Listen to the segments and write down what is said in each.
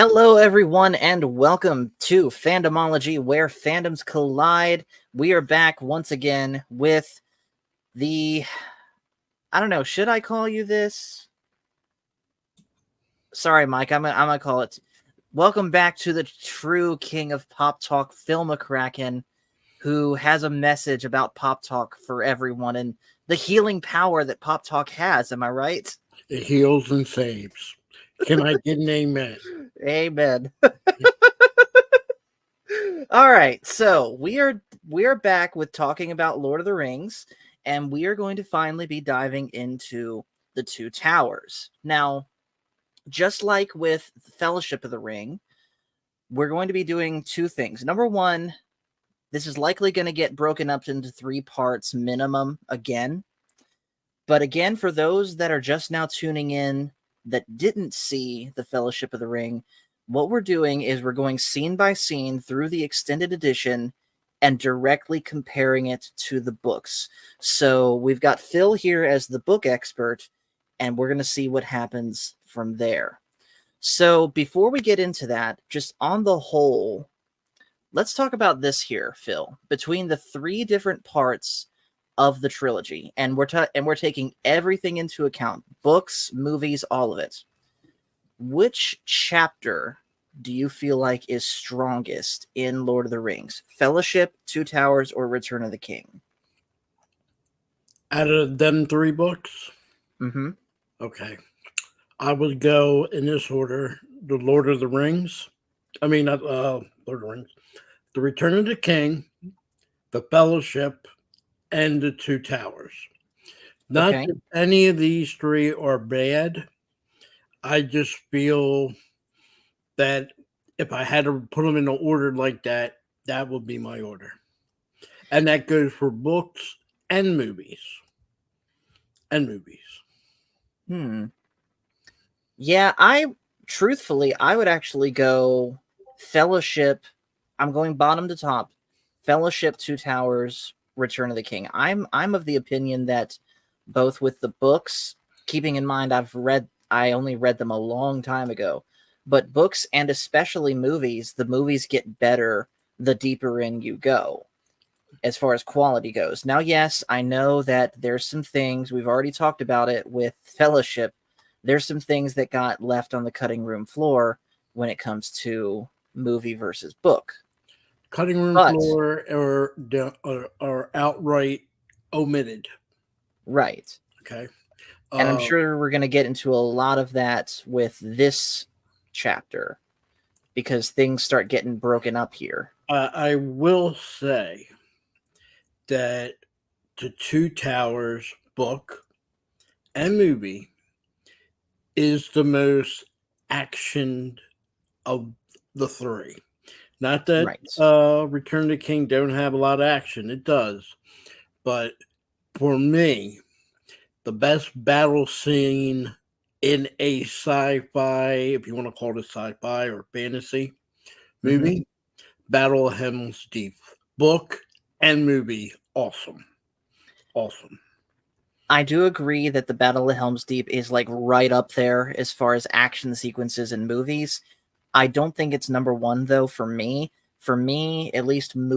Hello, everyone, and welcome to Fandomology, where fandoms collide. We are back once again with the... I don't know, should I call you this? Sorry, Mike, I'm gonna call it... Welcome back to the true king of Pop Talk, Phil McCracken, who has a message about Pop Talk for everyone and the healing power that Pop Talk has. Am I right? It heals and saves. Can I get an amen? Amen. All right, so we are back with talking about Lord of the Rings, and we are going to finally be diving into the Two Towers. Now, just like with the Fellowship of the Ring, we're going to be doing two things. Number one, this is likely going to get broken up into 3 parts minimum again. But again, for those that are just now tuning in that didn't see the Fellowship of the Ring, what we're doing is we're going scene by scene through the extended edition and directly comparing it to the books. So we've got Phil here as the book expert, and we're going to see what happens from there. So before we get into that, just on the whole, let's talk about this here, Phil. Between the 3 different parts of the trilogy, and we're taking everything into account, books, movies, all of it. Which chapter do you feel like is strongest in Lord of the Rings? Fellowship, Two Towers, or Return of the King? Out of them 3 books? Mm-hmm. Okay. I would go in this order: The Lord of the Rings. I mean, not Lord of the Rings. The Return of the King, The Fellowship, and The Two Towers. Not Okay. that any of these 3 are bad. I just feel that if I had to put them in an order like that, that would be my order. And that goes for books and movies. Yeah, truthfully, I would actually go Fellowship. I'm going bottom to top. Fellowship, Two Towers, Return of the King. I'm of the opinion that both with the books, keeping in mind I only read them a long time ago, but books and especially movies, the movies get better the deeper in you go as far as quality goes. Now, yes, I know that there's some things, we've already talked about it with Fellowship, there's some things that got left on the cutting room floor when it comes to movie versus book. Cutting room But, floor or outright omitted. right. Okay. And I'm sure we're going to get into a lot of that with this chapter because things start getting broken up here. I will say that the Two Towers book and movie is the most actioned of the 3. Not that Right. Return of the King don't have a lot of action. It does. But for me, the best battle scene in a sci-fi, if you want to call it sci-fi or fantasy movie, Battle of Helm's Deep. Book and movie, awesome. Awesome. I do agree that the Battle of Helm's Deep is like right up there as far as action sequences in movies. I don't think it's number 1 though for me. For me, at least on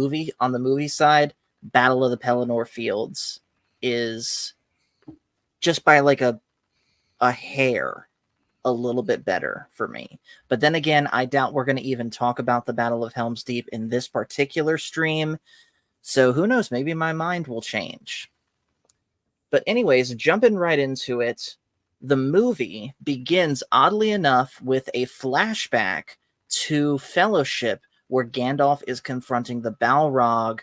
the movie side, Battle of the Pelennor Fields is just by like a hair a little bit better for me. But then again, I doubt we're going to even talk about the Battle of Helm's Deep in this particular stream. So who knows, maybe my mind will change. But anyways, jumping right into it, the movie begins oddly enough with a flashback to Fellowship where Gandalf is confronting the Balrog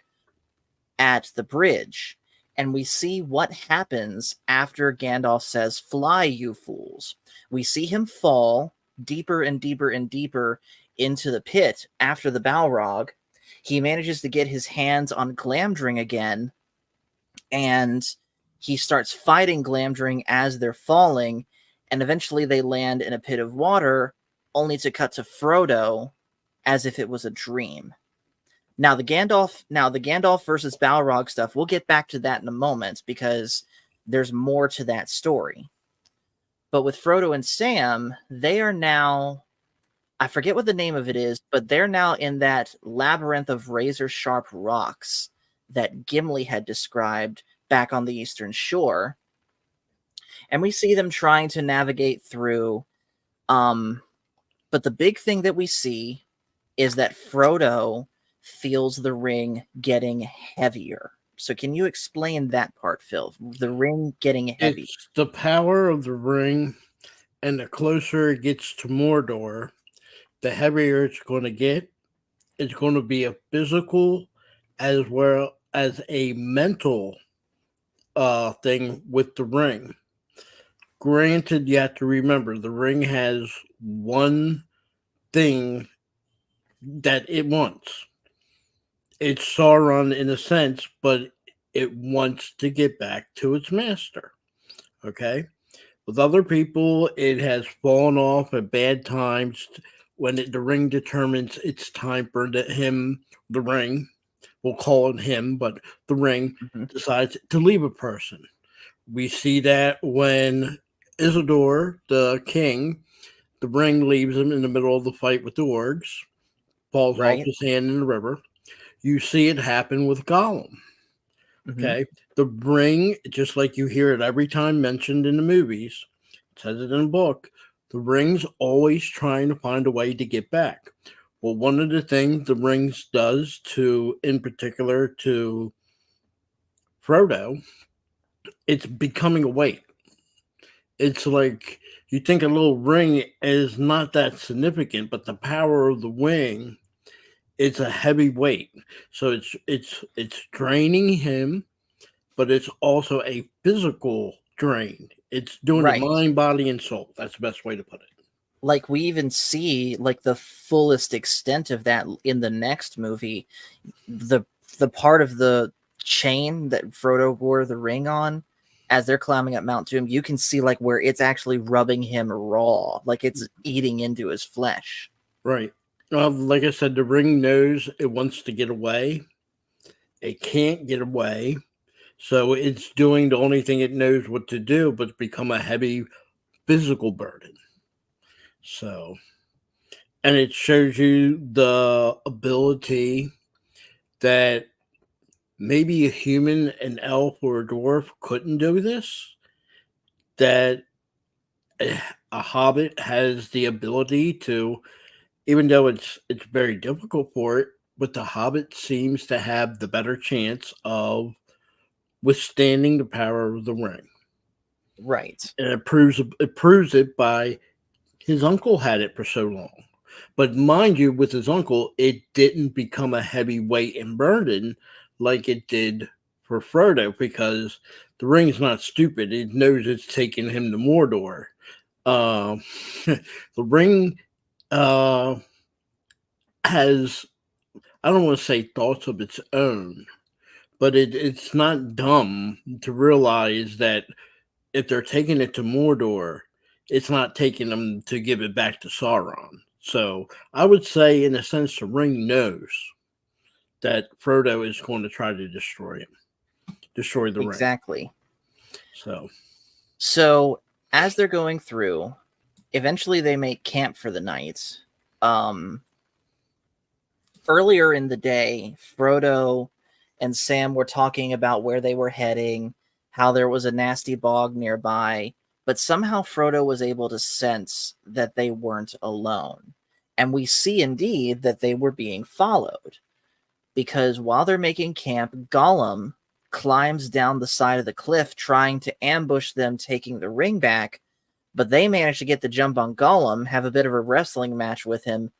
at the bridge. And we see what happens after Gandalf says, "Fly, you fools." We see him fall deeper and deeper and deeper into the pit after the Balrog. He manages to get his hands on Glamdring again, and he starts fighting Glamdring as they're falling, and eventually they land in a pit of water, only to cut to Frodo as if it was a dream. Now the Gandalf versus Balrog stuff, we'll get back to that in a moment because there's more to that story. But with Frodo and Sam, they are now I forget what the name of it is, but they're now in that labyrinth of razor sharp rocks that Gimli had described back on the Eastern Shore. And we see them trying to navigate through. But the big thing that we see is that Frodo feels the ring getting heavier. So can you explain that part, Phil? The ring getting heavy. It's the power of the ring, and the closer it gets to Mordor, the heavier it's going to get. It's going to be a physical as well as a mental thing with the ring. Granted, you have to remember the ring has one thing that it wants. It's Sauron in a sense, but it wants to get back to its master. Okay? With other people, it has fallen off at bad times when the ring determines it's time for the ring, we'll call it him, but the ring decides to leave a person. We see that when Isildur, the king, the ring leaves him in the middle of the fight with the orcs, falls off Right? his hand in the river. You see it happen with Gollum. Okay. The ring, just like you hear it every time mentioned in the movies, it says it in the book, the ring's always trying to find a way to get back. Well, one of the things the rings does to, in particular, to Frodo, it's becoming a weight. It's like you think a little ring is not that significant, but the power of the wing, it's a heavy weight. So it's draining him, but it's also a physical drain. It's doing the Right. mind, body, and soul. That's the best way to put it. Like we even see like the fullest extent of that in the next movie. The part of the chain that Frodo wore the ring on as they're climbing up Mount Doom, you can see like where it's actually rubbing him raw, like it's eating into his flesh. Right. Like I said, the ring knows it wants to get away. It can't get away. So it's doing the only thing it knows what to do, but become a heavy physical burden. So, and it shows you the ability that maybe a human, an elf, or a dwarf couldn't do this. That a hobbit has the ability to, even though it's very difficult for it, but the hobbit seems to have the better chance of withstanding the power of the ring. Right. And it proves it by his uncle had it for so long. But mind you, with his uncle, it didn't become a heavy weight and burden like it did for Frodo, because the ring's not stupid. It knows it's taking him to Mordor. The ring has, I don't want to say thoughts of its own, but it's not dumb to realize that if they're taking it to Mordor, it's not taking them to give it back to Sauron. So I would say, in a sense, the ring knows that Frodo is going to try to destroy the ring. Exactly. So as they're going through, eventually they make camp for the night. Earlier in the day, Frodo and Sam were talking about where they were heading, how there was a nasty bog nearby, but somehow Frodo was able to sense that they weren't alone. And we see indeed that they were being followed, because while they're making camp, Gollum climbs down the side of the cliff trying to ambush them, taking the ring back, but they manage to get the jump on Gollum, have a bit of a wrestling match with him,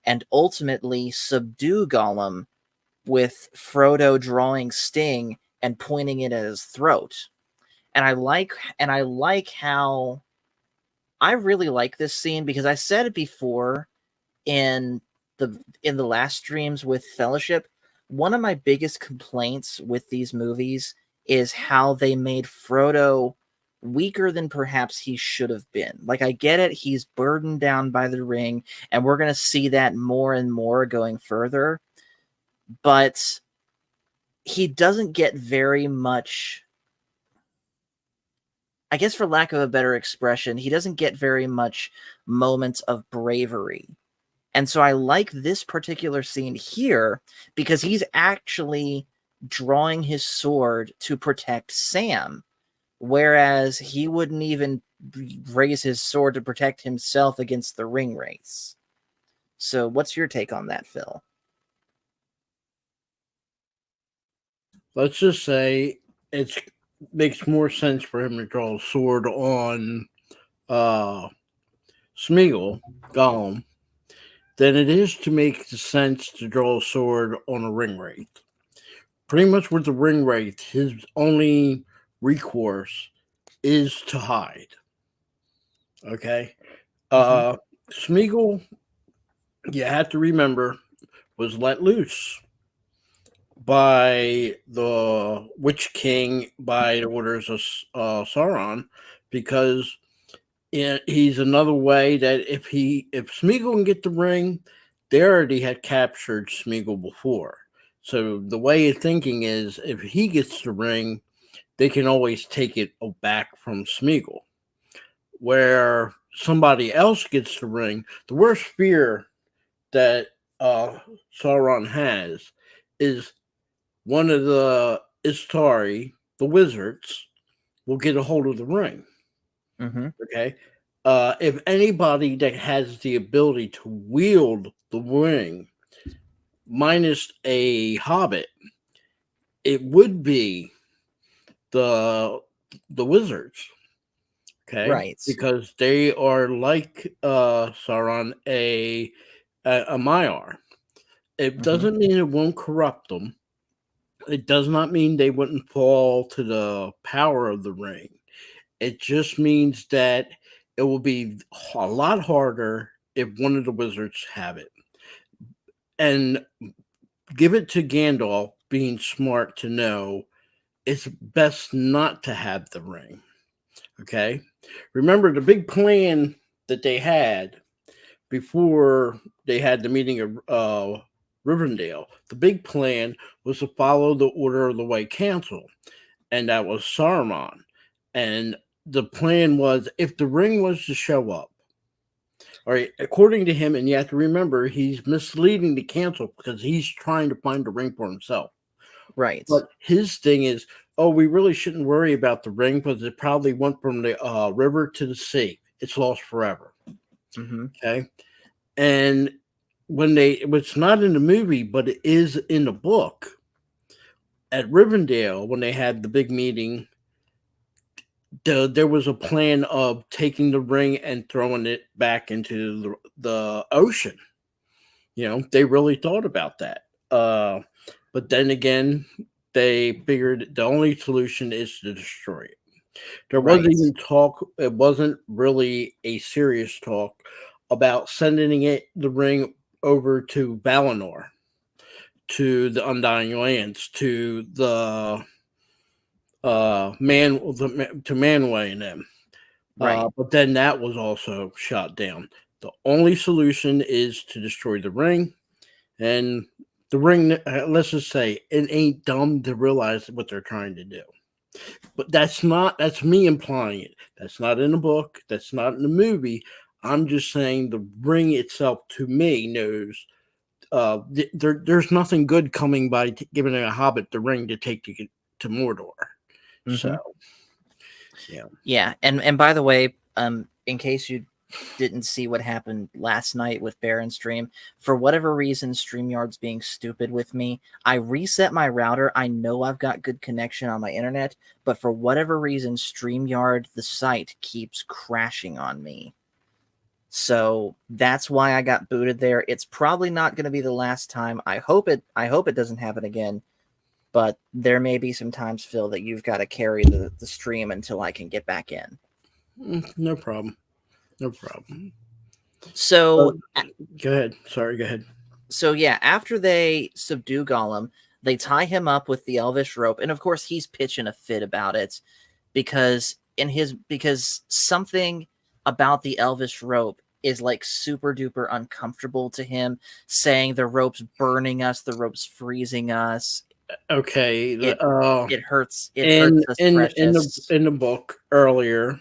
and ultimately subdue Gollum, with Frodo drawing Sting and pointing it at his throat. And I like how I really like this scene, because I said it before in the last streams with Fellowship. One of my biggest complaints with these movies is how they made Frodo weaker than perhaps he should have been. Like, I get it, he's burdened down by the ring, and we're going to see that more and more going further, but he doesn't get very much, I guess, for lack of a better expression, he doesn't get very much moments of bravery And so I like this particular scene here because he's actually drawing his sword to protect Sam, whereas he wouldn't even raise his sword to protect himself against the ring wraiths. So what's your take on that, Phil? Let's just say it makes more sense for him to draw a sword on Smeagol, Gollum, than it is to make the sense to draw a sword on a ring wraith. Pretty much with the ring wraith, his only recourse is to hide. Okay? Smeagol, you have to remember, was let loose by the Witch King by the orders of Sauron, because he's another way that if Smeagol can get the ring, they already had captured Smeagol before. So the way of thinking is, if he gets the ring, they can always take it back from Smeagol. Where somebody else gets the ring, the worst fear that Sauron has is one of the Istari, the wizards, will get a hold of the ring. Okay. If anybody that has the ability to wield the ring, minus a hobbit, it would be the wizards. Okay, Right. because they are like Sauron, a Maiar. It doesn't mean it won't corrupt them. It does not mean they wouldn't fall to the power of the ring. It just means that it will be a lot harder if one of the wizards have it. And give it to Gandalf being smart to know it's best not to have the ring. Okay? Remember the big plan that they had before they had the meeting of Rivendell. The big plan was to follow the order of the White Council, and that was Saruman. And the plan was, if the ring was to show up, all right, according to him, and you have to remember, he's misleading the council because he's trying to find the ring for himself. Right. But his thing is, oh, we really shouldn't worry about the ring because it probably went from the river to the sea. It's lost forever. Okay. And when it's not in the movie, but it is in the book, at Rivendell, when they had the big meeting, there was a plan of taking the ring and throwing it back into the ocean. You know, they really thought about that. But then again, they figured the only solution is to destroy it. There wasn't even talk, it wasn't really a serious talk about sending the ring over to Valinor, to the Undying Lands, to the to Manwë and them. But then that was also shot down. The only solution is to destroy the ring, and the ring. Let's just say it ain't dumb to realize what they're trying to do. But that's me implying it. That's not in the book. That's not in the movie. I'm just saying the ring itself, to me, knows there's nothing good coming by giving a hobbit the ring to take to Mordor. So, yeah. Yeah, and by the way, in case you didn't see what happened last night with Baron's stream, for whatever reason, StreamYard's being stupid with me. I reset my router. I know I've got good connection on my internet, but for whatever reason, StreamYard, the site, keeps crashing on me. So that's why I got booted there. It's probably not going to be the last time. I hope it doesn't happen again. But there may be some times, Phil, that you've got to carry the stream until I can get back in. No problem. No problem. So go ahead. Sorry, go ahead. So yeah, after they subdue Gollum, they tie him up with the elvish rope, and of course he's pitching a fit about it because something about the elvish rope is like super duper uncomfortable to him, saying the rope's burning us, the rope's freezing us. Okay, it hurts. It in, hurts us precious. in the book earlier,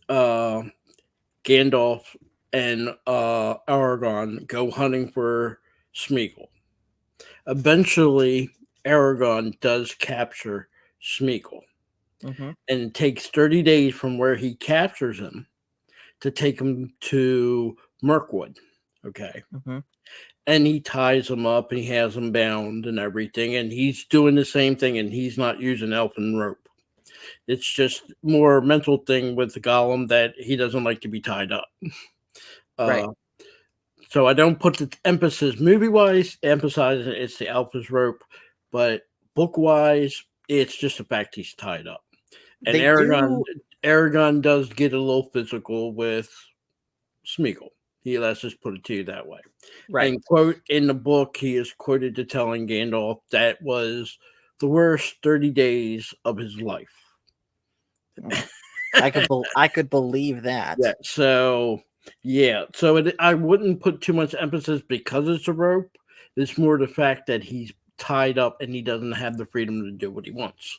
Gandalf and Aragorn go hunting for Smeagol. Eventually, Aragorn does capture Smeagol, Mm-hmm. and it takes 30 days from where he captures him to take him to Mirkwood. Okay. Mm-hmm. And he ties him up and he has him bound and everything. And he's doing the same thing and he's not using elfin rope. It's just more mental thing with the Gollum that he doesn't like to be tied up. Right. Uh, so I don't put the emphasis movie wise, emphasizing it's the Alpha's rope, but book wise, it's just the fact he's tied up. And They do. Aragon does get a little physical with Smeagol. Let's just put it to you that way. Right. And quote in the book, he is quoted to telling Gandalf that was the worst 30 days of his life. I could believe Yeah. that. So I wouldn't put too much emphasis because it's a rope. It's more the fact that he's tied up and he doesn't have the freedom to do what he wants.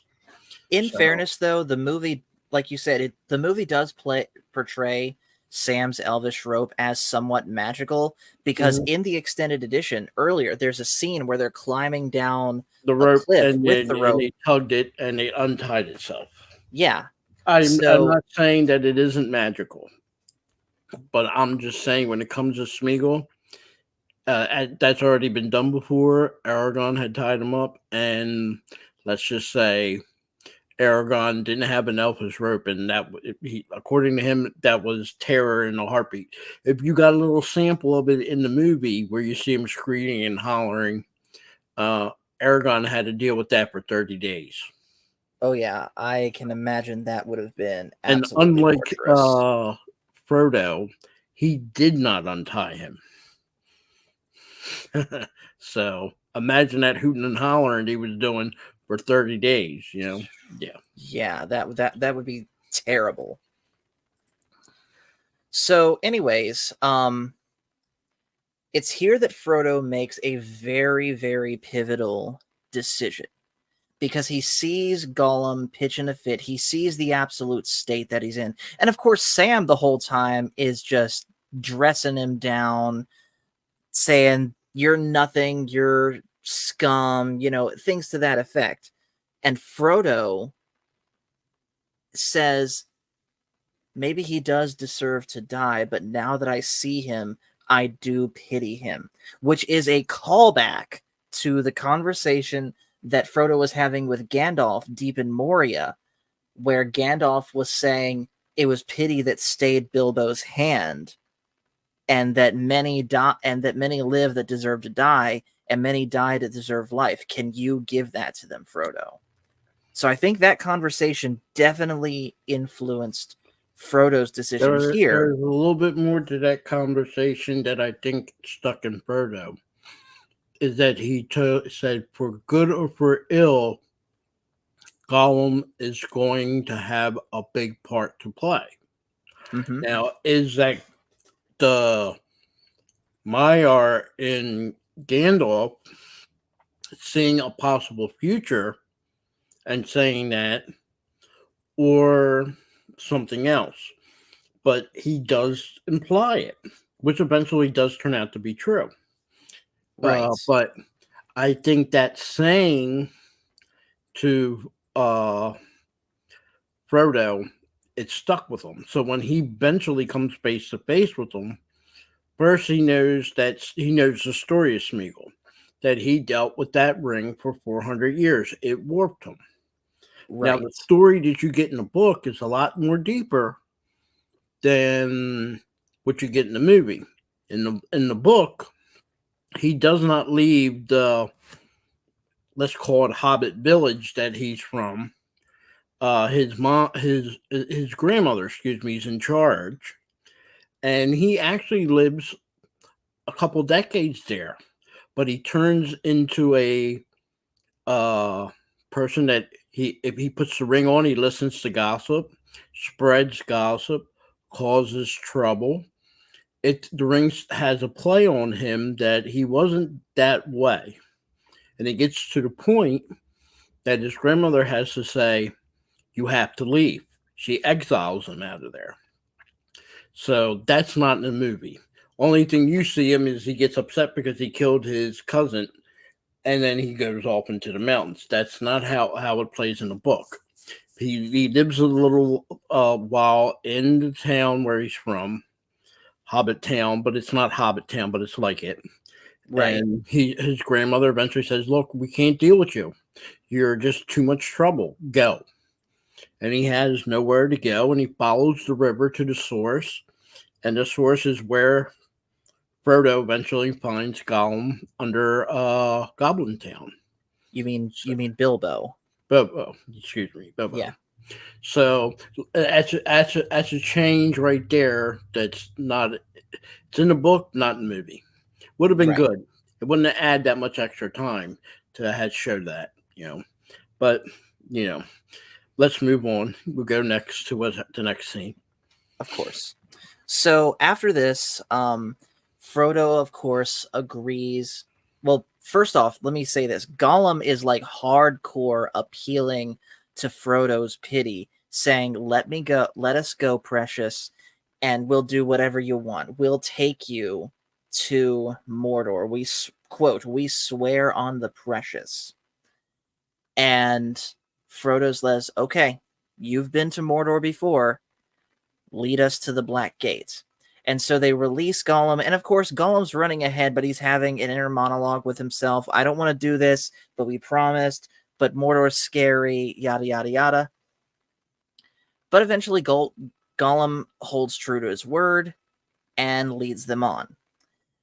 In So fairness, though, the movie, like you said, the movie does portray Sam's elvish rope as somewhat magical because mhm, in the extended edition earlier, there's a scene where they're climbing down the a rope cliff and with then the and rope. they tugged it and it untied itself. Yeah. I'm So not saying that it isn't magical, but I'm just saying when it comes to Smeagol, that's already been done before. Aragon had tied him up, and let's just say Aragon didn't have an elfish rope, and according to him, that was terror in a heartbeat. If you got a little sample of it in the movie where you see him screaming and hollering, uh, Aragon had to deal with that for 30 days. oh yeah, I can imagine that would have been And absolutely unlike torturous. Frodo, he did not untie him. So imagine that hooting and hollering he was doing for 30 days, Yeah. Yeah, that would be terrible. So, anyways, it's here that Frodo makes a very, very pivotal decision because he sees Gollum pitching a fit. He sees the absolute state that he's in. And of course, Sam the whole time is just dressing him down, saying, "You're nothing, you're scum," things to that effect. And Frodo says, maybe he does deserve to die, but now that I see him, I do pity him, which is a callback to the conversation that Frodo was having with Gandalf deep in Moria, where Gandalf was saying it was pity that stayed Bilbo's hand, and that many live that deserve to die, and many die that deserve life. Can you give that to them, Frodo? So I think that conversation definitely influenced Frodo's decision here. There's a little bit more to that conversation that I think stuck in Frodo. Is that he said, for good or for ill, Gollum is going to have a big part to play. Mm-hmm. Now, is that the Maiar in Gandalf seeing a possible future and saying that, or something else? But he does imply it, which eventually does turn out to be true. Right. But I think that saying to Frodo, it stuck with him. So when he eventually comes face to face with him, first he knows the story of Smeagol, that he dealt with that ring for 400 years. It warped him. Now Right. the story that you get in the book is a lot more deeper than what you get in the movie. In the book, he does not leave the, let's call it, Hobbit village that he's from. His grandmother, excuse me, is in charge, and he actually lives a couple decades there. But he turns into a uh, person that if he puts the ring on, he listens to gossip, spreads gossip, causes trouble. The ring has a play on him that he wasn't that way, and it gets to the point that his grandmother has to say, "You have to leave." She exiles him out of there. So that's not in the movie. Only thing you see him is he gets upset because he killed his cousin, and then he goes off into the mountains. That's not how it plays in the book. He lives a little while in the town where he's from, Hobbit Town, but it's not Hobbit Town, but it's like it. Right. And his grandmother eventually says, "Look, we can't deal with you. You're just too much trouble. Go." And he has nowhere to go, and he follows the river to the source, and the source is where Frodo eventually finds Gollum under Goblin Town. You mean Bilbo? Bilbo, excuse me, Bilbo. Yeah. So that's a change right there. That's not. It's in the book, not in the movie. Would have been Right. good. It wouldn't have added that much extra time to have showed that, But let's move on. We'll go next to what the next scene. Of course. So after this, Frodo, of course, agrees. Well, first off, let me say this: Gollum is like hardcore appealing to Frodo's pity, saying, "Let me go, let us go, precious, and we'll do whatever you want. We'll take you to Mordor. Quote, we swear on the precious." And Frodo says, "Okay, you've been to Mordor before. Lead us to the Black Gate." And so they release Gollum. And of course, Gollum's running ahead, but he's having an inner monologue with himself. "I don't want to do this, but we promised. But Mordor's scary, yada, yada, yada." But eventually, Gollum holds true to his word and leads them on.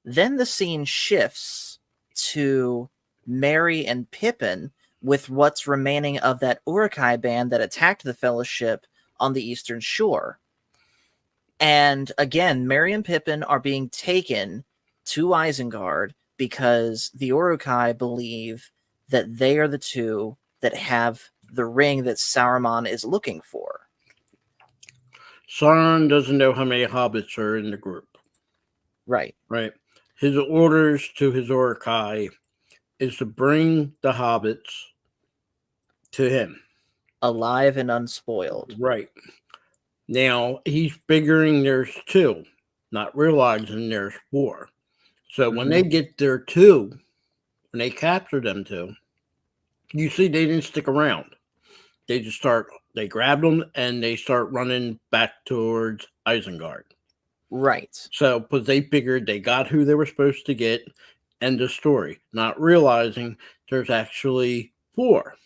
Then the scene shifts to Merry and Pippin with what's remaining of that Uruk-hai band that attacked the Fellowship on the Eastern Shore. And again, Merry and Pippin are being taken to Isengard because the Uruk-hai believe that they are the two that have the ring that Saruman is looking for. Sauron doesn't know how many hobbits are in the group. Right. Right. His orders to his Uruk-hai is to bring the hobbits to him. Alive and unspoiled. Right. Now, he's figuring there's two, not realizing there's four. So when they get there two, when they capture them two, you see they didn't stick around. They grabbed them and they start running back towards Isengard. Right. So, because they figured they got who they were supposed to get, end of story, not realizing there's actually four.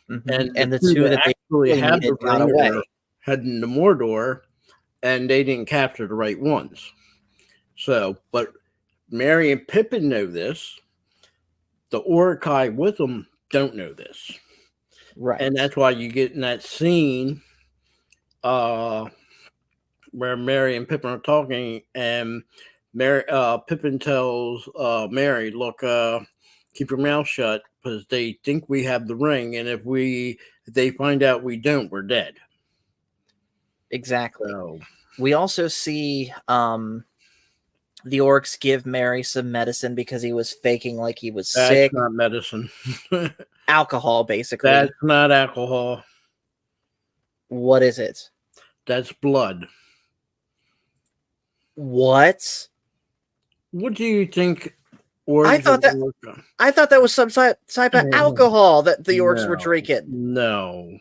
And And the two two that they actually really had the needed got ring away. are heading to Mordor, and they didn't capture the right ones. So, but Merry and Pippin know this. The Uruk-hai with them don't know this. Right. And that's why you get in that scene where Merry and Pippin are talking, and Pippin tells Merry, "Look, keep your mouth shut, because they think we have the ring, and if they find out we don't, we're dead." Exactly. So, We also see the orcs give Merry some medicine because he was faking like he was that's sick. not medicine. Alcohol, basically. That's not alcohol. What is it? That's blood. What? What do you think? I thought that was some type of alcohol that the orcs were drinking. No,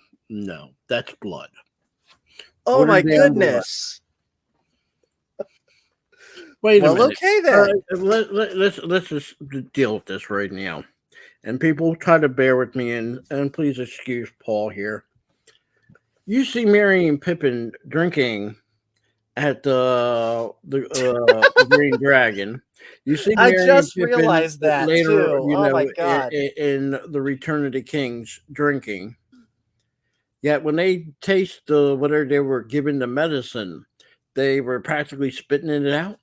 that's blood. Oh my goodness! Wait a minute. Okay then. Let's just deal with this right now, and people try to bear with me, and please excuse Paul here. You see Merry and Pippin drinking at the Green Dragon. You see I Merry just and Pippin realized that later, too. Oh my god! in the Return of the Kings drinking. Yet when they taste whatever they were given the medicine, they were practically spitting it out.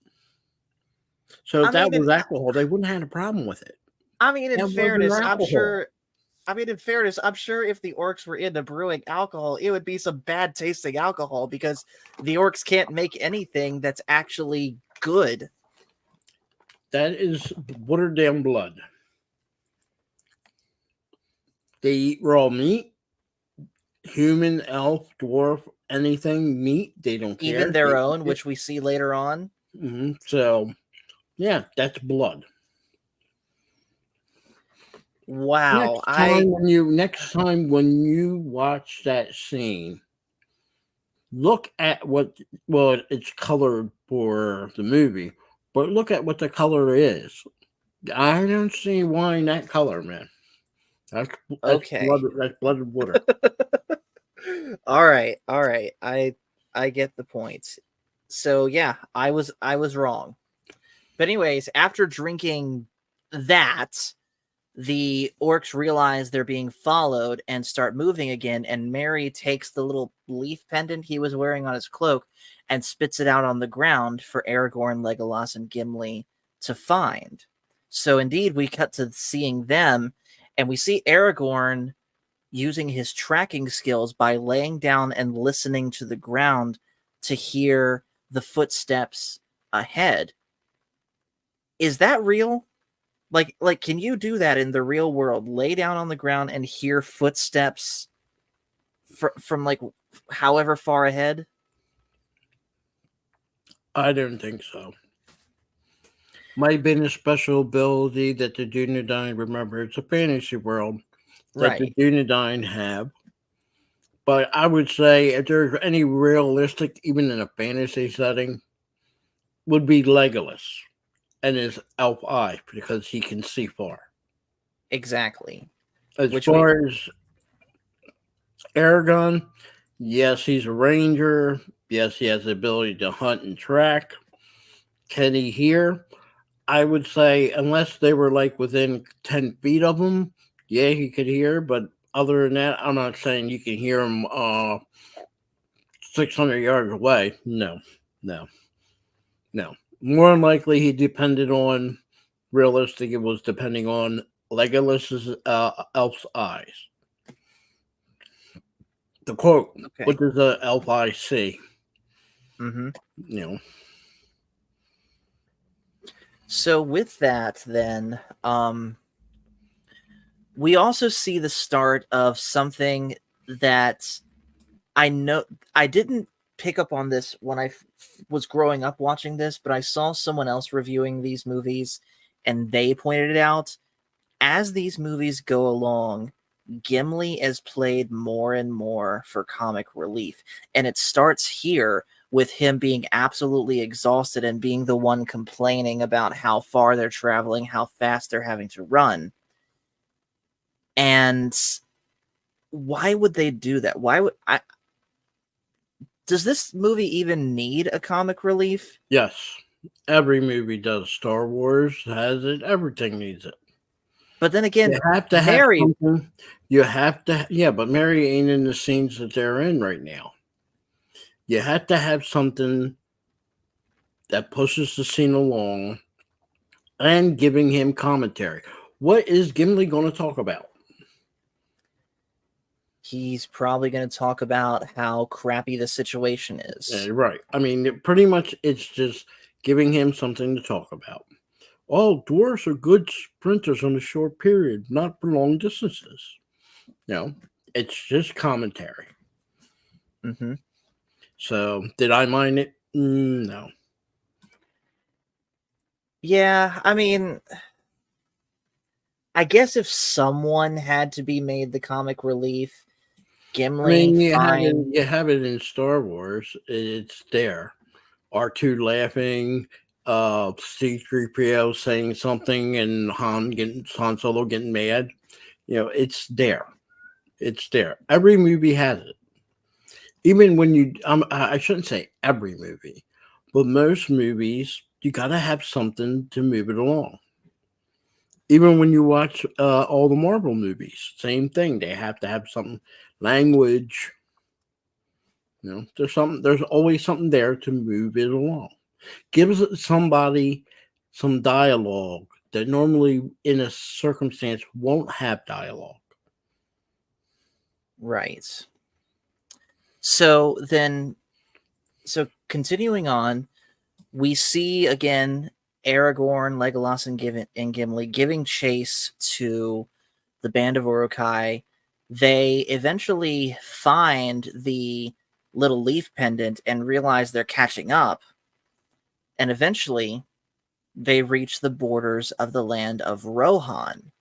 So if that was alcohol, they wouldn't have had a problem with it. I mean, in fairness, I'm sure if the orcs were into brewing alcohol, it would be some bad tasting alcohol because the orcs can't make anything that's actually good. That is watered down blood. They eat raw meat. human, elf, dwarf, anything, meat, they don't Even care. their own, which we see later on. So, yeah, that's blood. Wow, Next time when you watch that scene, look at it's colored for the movie, but look at what the color is. I don't see wine that color, man. That's blood. okay. That's blood water. All right, all right. I get the point. So yeah, I was wrong. But anyways, after drinking that, the orcs realize they're being followed and start moving again, and Mary takes the little leaf pendant he was wearing on his cloak and spits it out on the ground for Aragorn, Legolas, and Gimli to find. So indeed, we cut to seeing them, and we see Aragorn using his tracking skills by laying down and listening to the ground to hear the footsteps ahead. Is that real? Like can you do that in the real world? Lay down on the ground and hear footsteps from like however far ahead? I don't think so. Might have been a special ability that the Dunedain, remember, it's a fantasy world that the Right. Dunedain have. But I would say if there's any realistic, even in a fantasy setting, would be Legolas and his elf eye because he can see far. Exactly. As Which we far as Aragon, yes, he's a ranger. Yes, he has the ability to hunt and track. Can he hear? I would say, unless they were like within 10 feet of him, yeah, he could hear. But other than that, I'm not saying you can hear him 600 yards away. No, no, no. More than likely, he depended on realistic. It was depending on Legolas's elf's eyes. The quote, okay. "What does the elf eye see?" Mm-hmm. You know, So with that, then, we also see the start of something that I know I didn't pick up on this when I was growing up watching this, but I saw someone else reviewing these movies and they pointed it out. As these movies go along, Gimli is played more and more for comic relief. And it starts here with him being absolutely exhausted and being the one complaining about how far they're traveling, how fast they're having to run. And why would they do that? Why would I does this movie even need a comic relief? yes, every movie does. Star Wars has it. Everything needs it. But then You again, have to have Mary, something. You have to, yeah, but Mary ain't in the scenes that they're in right now. You have to have something that pushes the scene along and giving him commentary. What is Gimli going to talk about? he's probably going to talk about how crappy the situation is. Right. I mean, pretty much it's just giving him something to talk about. Oh, dwarves are good sprinters on a short period, not for long distances. No, it's just commentary. Mm-hmm. So, did I mind it? No. Yeah, I mean, I guess if someone had to be made the comic relief, I Gimli, mean, fine. you have it in Star Wars. It's there. R2 laughing, C3PO saying something, and Han Solo getting mad. You know, it's there. It's there. Every movie has it. Even when you, I shouldn't say every movie, but most movies, you got to have something to move it along. Even when you watch all the Marvel movies, same thing. They have to have something, language. You know, there's something. There's always something there to move it along. Gives somebody some dialogue that normally in a circumstance won't have dialogue. Right. So then, so continuing on, we see again Aragorn, Legolas, and Gimli giving chase to the band of Uruk-hai. They eventually find the little leaf pendant and realize they're catching up. And eventually, they reach the borders of the land of Rohan.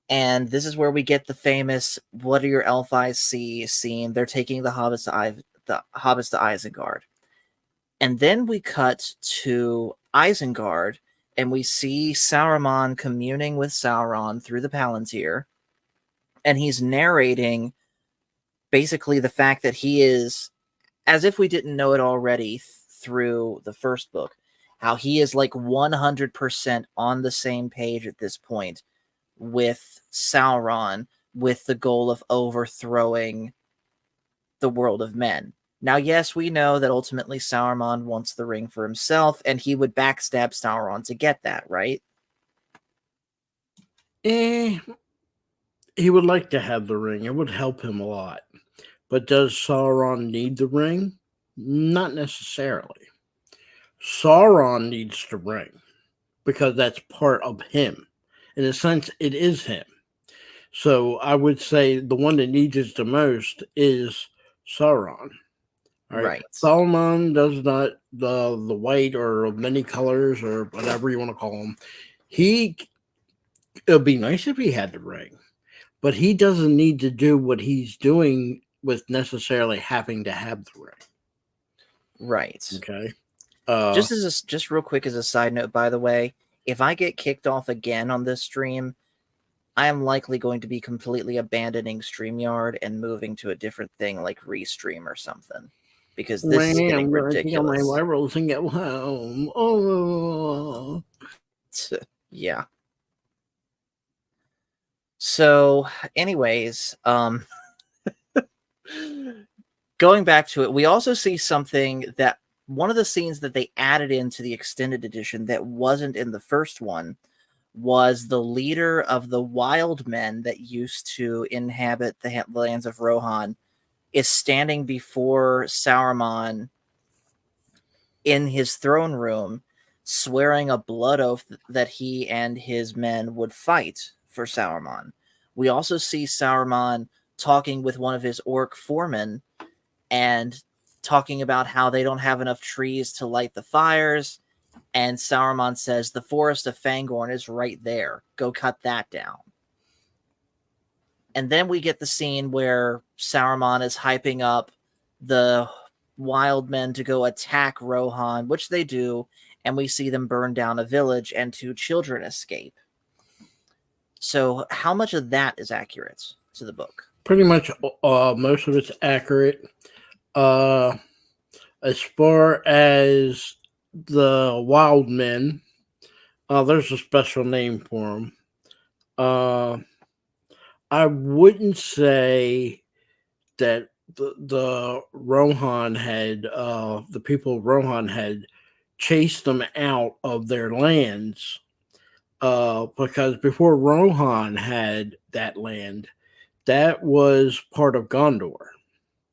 And this is where we get the famous "What do your elf eyes see?" scene. They're taking the hobbits to Isengard. And then we cut to Isengard, and we see Saruman communing with Sauron through the Palantir, and he's narrating basically the fact that he is, as if we didn't know it already through the first book, how he is like 100% on the same page at this point with Sauron, with the goal of overthrowing the world of men. Now, yes, we know that ultimately Sauron wants the ring for himself, and he would backstab Sauron to get that, right? He would like to have the ring. It would help him a lot. But does Sauron need the ring? Not necessarily. Sauron needs the ring because that's part of him. In a sense, it is him. So I would say the one that needs it the most is Sauron. All right. Right. Solomon does not the white or many colors or whatever you want to call them. It would be nice if he had the ring, but he doesn't need to do what he's doing with necessarily having to have the ring. Right. Okay. Just real quick as a side note, by the way, if I get kicked off again on this stream, I am likely going to be completely abandoning StreamYard and moving to a different thing like Restream or something, because this is getting ridiculous. My rules and go home. Oh, yeah. So, anyways, going back to it, we also see something that one of the scenes that they added into the extended edition that wasn't in the first one was the leader of the wild men that used to inhabit the lands of Rohan is standing before Saruman in his throne room, swearing a blood oath that he and his men would fight for Saruman. We also see Saruman talking with one of his orc foremen and talking about how they don't have enough trees to light the fires. And Saruman says, the forest of Fangorn is right there. Go cut that down. And then we get the scene where Saruman is hyping up the wild men to go attack Rohan, which they do, and we see them burn down a village and 2 children escape. So how much of that is accurate to the book? Pretty much most of it's accurate. As far as the wild men, there's a special name for them. I wouldn't say that the Rohan had the people of Rohan had chased them out of their lands, because before Rohan had that land, that was part of Gondor.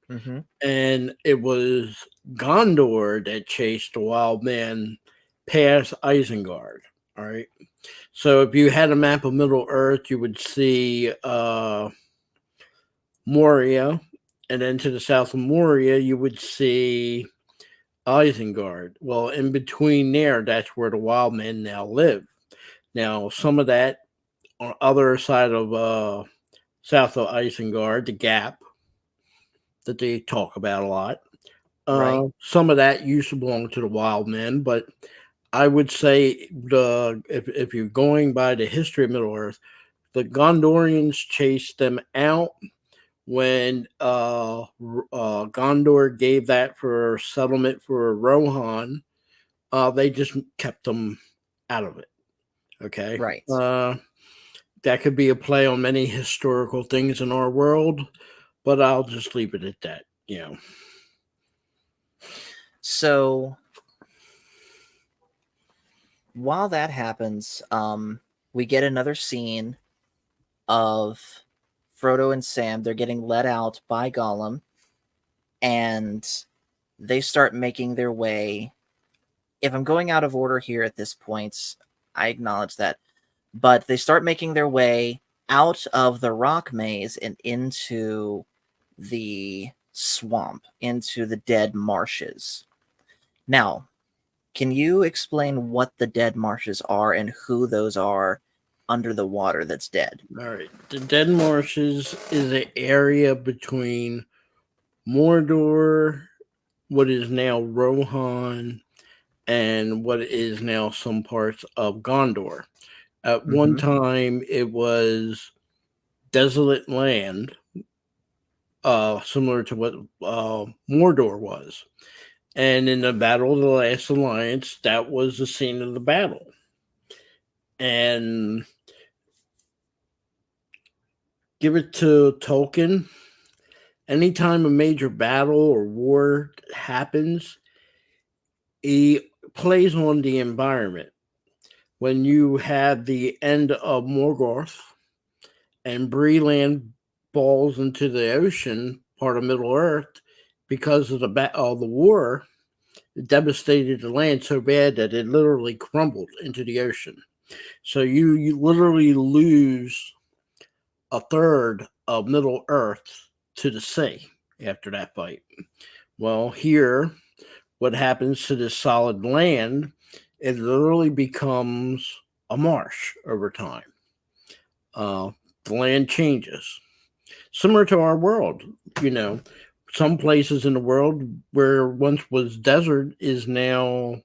Mm-hmm. And it was Gondor that chased the wild men past Isengard. All right. So if you had a map of Middle Earth, you would see Moria, and then to the south of Moria, you would see Isengard. Well, in between there, that's where the wild men now live. Now, some of that on the other side of south of Isengard, the Gap that they talk about a lot. Right. Some of that used to belong to the wild men, but I would say if you're going by the history of Middle Earth, the Gondorians chased them out when Gondor gave that for settlement for Rohan. They just kept them out of it. Okay. Right. That could be a play on many historical things in our world, but I'll just leave it at that. So while that happens, we get another scene of Frodo and Sam. They're getting let out by Gollum, and they start making their way. If I'm going out of order here at this point, I acknowledge that. But they start making their way out of the rock maze and into the swamp, into the dead marshes. Now, can you explain what the dead marshes are and who those are under the water that's dead? All right. The Dead Marshes is an area between Mordor, what is now Rohan, and what is now some parts of Gondor. At one Mm-hmm. time, it was desolate land, similar to what Mordor was. And in the Battle of the Last Alliance, that was the scene of the battle. And give it to Tolkien. Anytime a major battle or war happens, he plays on the environment. When you have the end of Morgoth and Breland falls into the ocean, part of Middle Earth, because of the war, it devastated the land so bad that it literally crumbled into the ocean. So you literally lose a third of Middle Earth to the sea after that fight. Well, here, what happens to this solid land, it literally becomes a marsh over time. The land changes. Similar to our world, you know, some places in the world where once was desert is now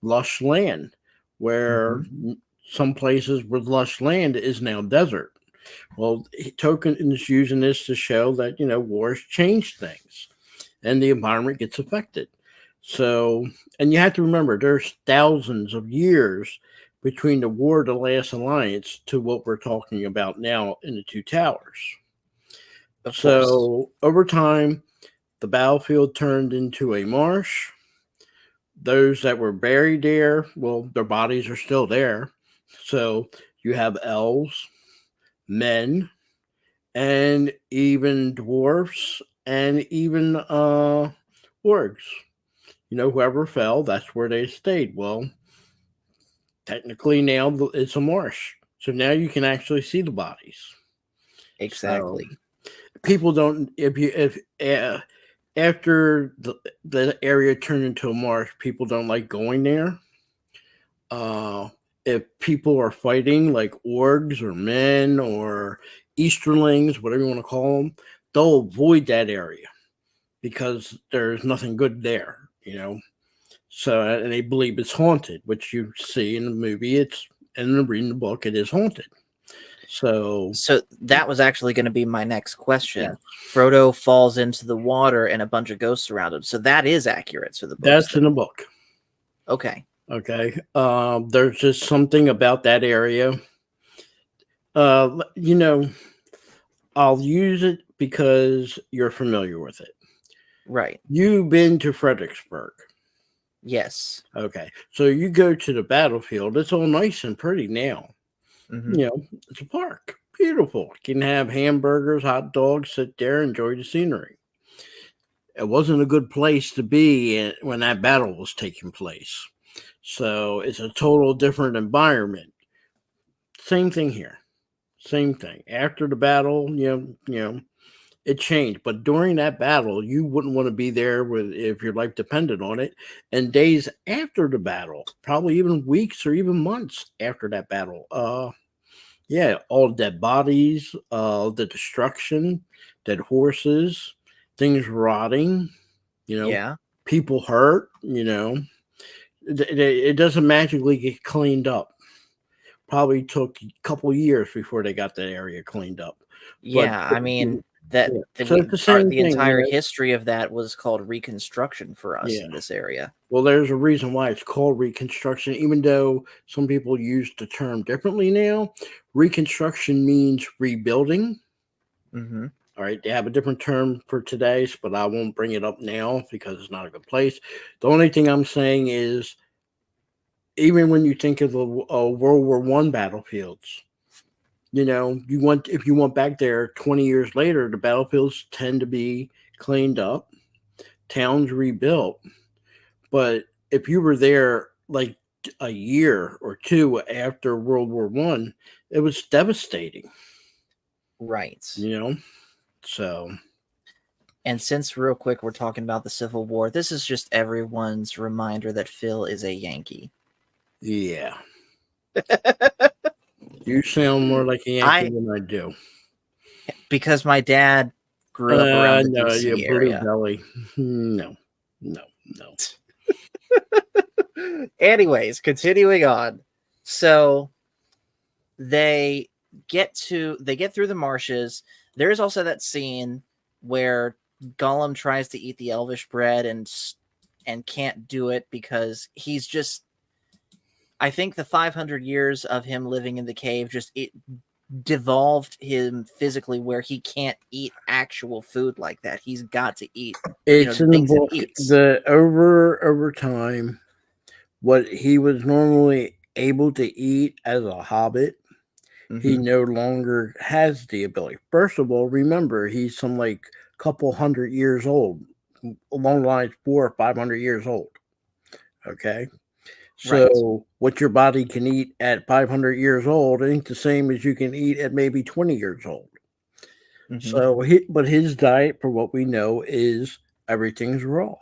lush land, where Mm-hmm. some places with lush land is now desert. Well, Tolkien is using this to show that, wars change things and the environment gets affected. So, and you have to remember, there's thousands of years between the War of the Last Alliance to what we're talking about now in the Two Towers. Of course. So, over time, the battlefield turned into a marsh. Those that were buried there, well, their bodies are still there. So, you have elves, men, and even dwarfs, and even orcs. Whoever fell, that's where they stayed. Well, technically now it's a marsh, so now you can actually see the bodies. So Exactly. people don't if after the area turned into a marsh, people don't like going there. Uh, if people are fighting like orgs or men or Easterlings, whatever you want to call them, they'll avoid that area because there's nothing good there. So, and they believe it's haunted, which you see in the movie. It's and reading the book, it is haunted. So, So that was actually going to be my next yeah, question. Frodo falls into the water and a bunch of ghosts surround him. So that is accurate to the books that's then. in the book. Okay. Okay, there's just something about that area. Uh, you know, I'll use it because you're familiar with it. Right. You've been to Fredericksburg. Yes. Okay, so you go to the battlefield. It's all nice and pretty now. Mm-hmm. It's a park. Beautiful. You can have hamburgers, hot dogs, sit there, enjoy the scenery. It wasn't a good place to be when that battle was taking place. So it's a total different environment. Same thing here. Same thing. After the battle, it changed. But during that battle, you wouldn't want to be there if your life depended on it. And days after the battle, probably even weeks or even months after that battle, yeah, all dead bodies, the destruction, dead horses, things rotting, you know, Yeah. people hurt, it doesn't magically get cleaned up. Probably took a couple years before they got that area cleaned up. But Yeah. I mean that yeah, the, so we it's the are same the thing, entire history of that was called Reconstruction for us yeah. in this area. Well, there's a reason why it's called Reconstruction, even though some people use the term differently now. Reconstruction means rebuilding. Mm-hmm. All right, they have a different term for today's, but I won't bring it up now because it's not a good place. The only thing I'm saying is, even when you think of the World War One battlefields, if you went back there 20 years later, the battlefields tend to be cleaned up, towns rebuilt. But if you were there like a year or two after World War One, it was devastating. Right. you know. So And since real quick we're talking about the Civil War, this is just everyone's reminder that Phil is a Yankee. yeah, you sound more like a Yankee I than I do. because my dad grew up around the No, you're DC blue area. belly. No, no, no. Anyways, continuing on. So they they get through the marshes. There's also that scene where Gollum tries to eat the elvish bread and can't do it because he's just I think the 500 years of him living in the cave just it devolved him physically where he can't eat actual food like that. He's got to eat, It's the in the things it book. eats. The over time, what he was normally able to eat as a hobbit, he Mm-hmm. no longer has the ability. First of all, remember he's some like couple hundred years old, along the lines 400 or 500 years old. Okay, Right. so what your body can eat at 500 years old ain't the same as you can eat at maybe 20 years old. Mm-hmm. So, but his diet, for what we know, is everything's raw.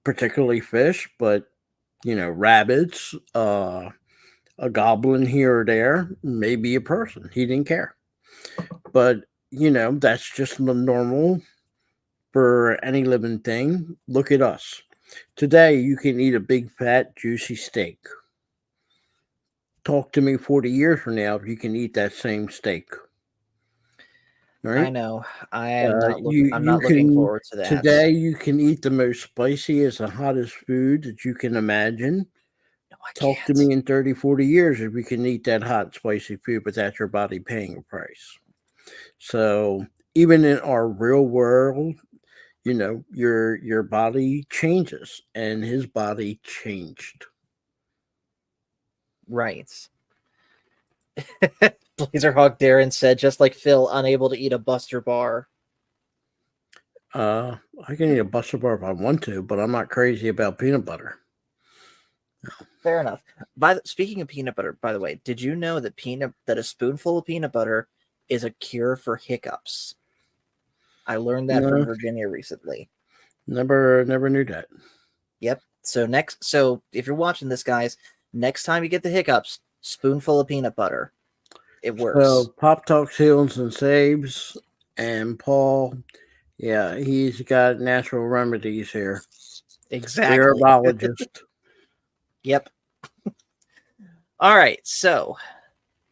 Particularly fish, but rabbits, a goblin here or there, maybe a person. He didn't care. But that's just the normal for any living thing. Look at us. Today, you can eat a big, fat, juicy steak. Talk to me 40 years from now if you can eat that same steak. I Right? know. I am not look. I'm You not looking can forward to that. today you can eat the most spiciest and hottest food that you can imagine. No, I Talk to can't. me in 30, 40 years if we can eat that hot, spicy food without your body paying a price. So even in our real world, your body changes, and his body changed. Right. Blazerhawk Darren said, just like Phil, unable to eat a Buster bar. I can eat a Buster bar if I want to, but I'm not crazy about peanut butter. Fair enough. Speaking of peanut butter, by the way, did you know that a spoonful of peanut butter is a cure for hiccups? I learned that from No, Virginia recently. never knew that. Yep. So if you're watching this, guys, next time you get the hiccups, spoonful of peanut butter. It works. So Pop Talks Heals and Saves, and Paul, yeah, he's got natural remedies here. The Exactly. herbologist. Yep. All right. So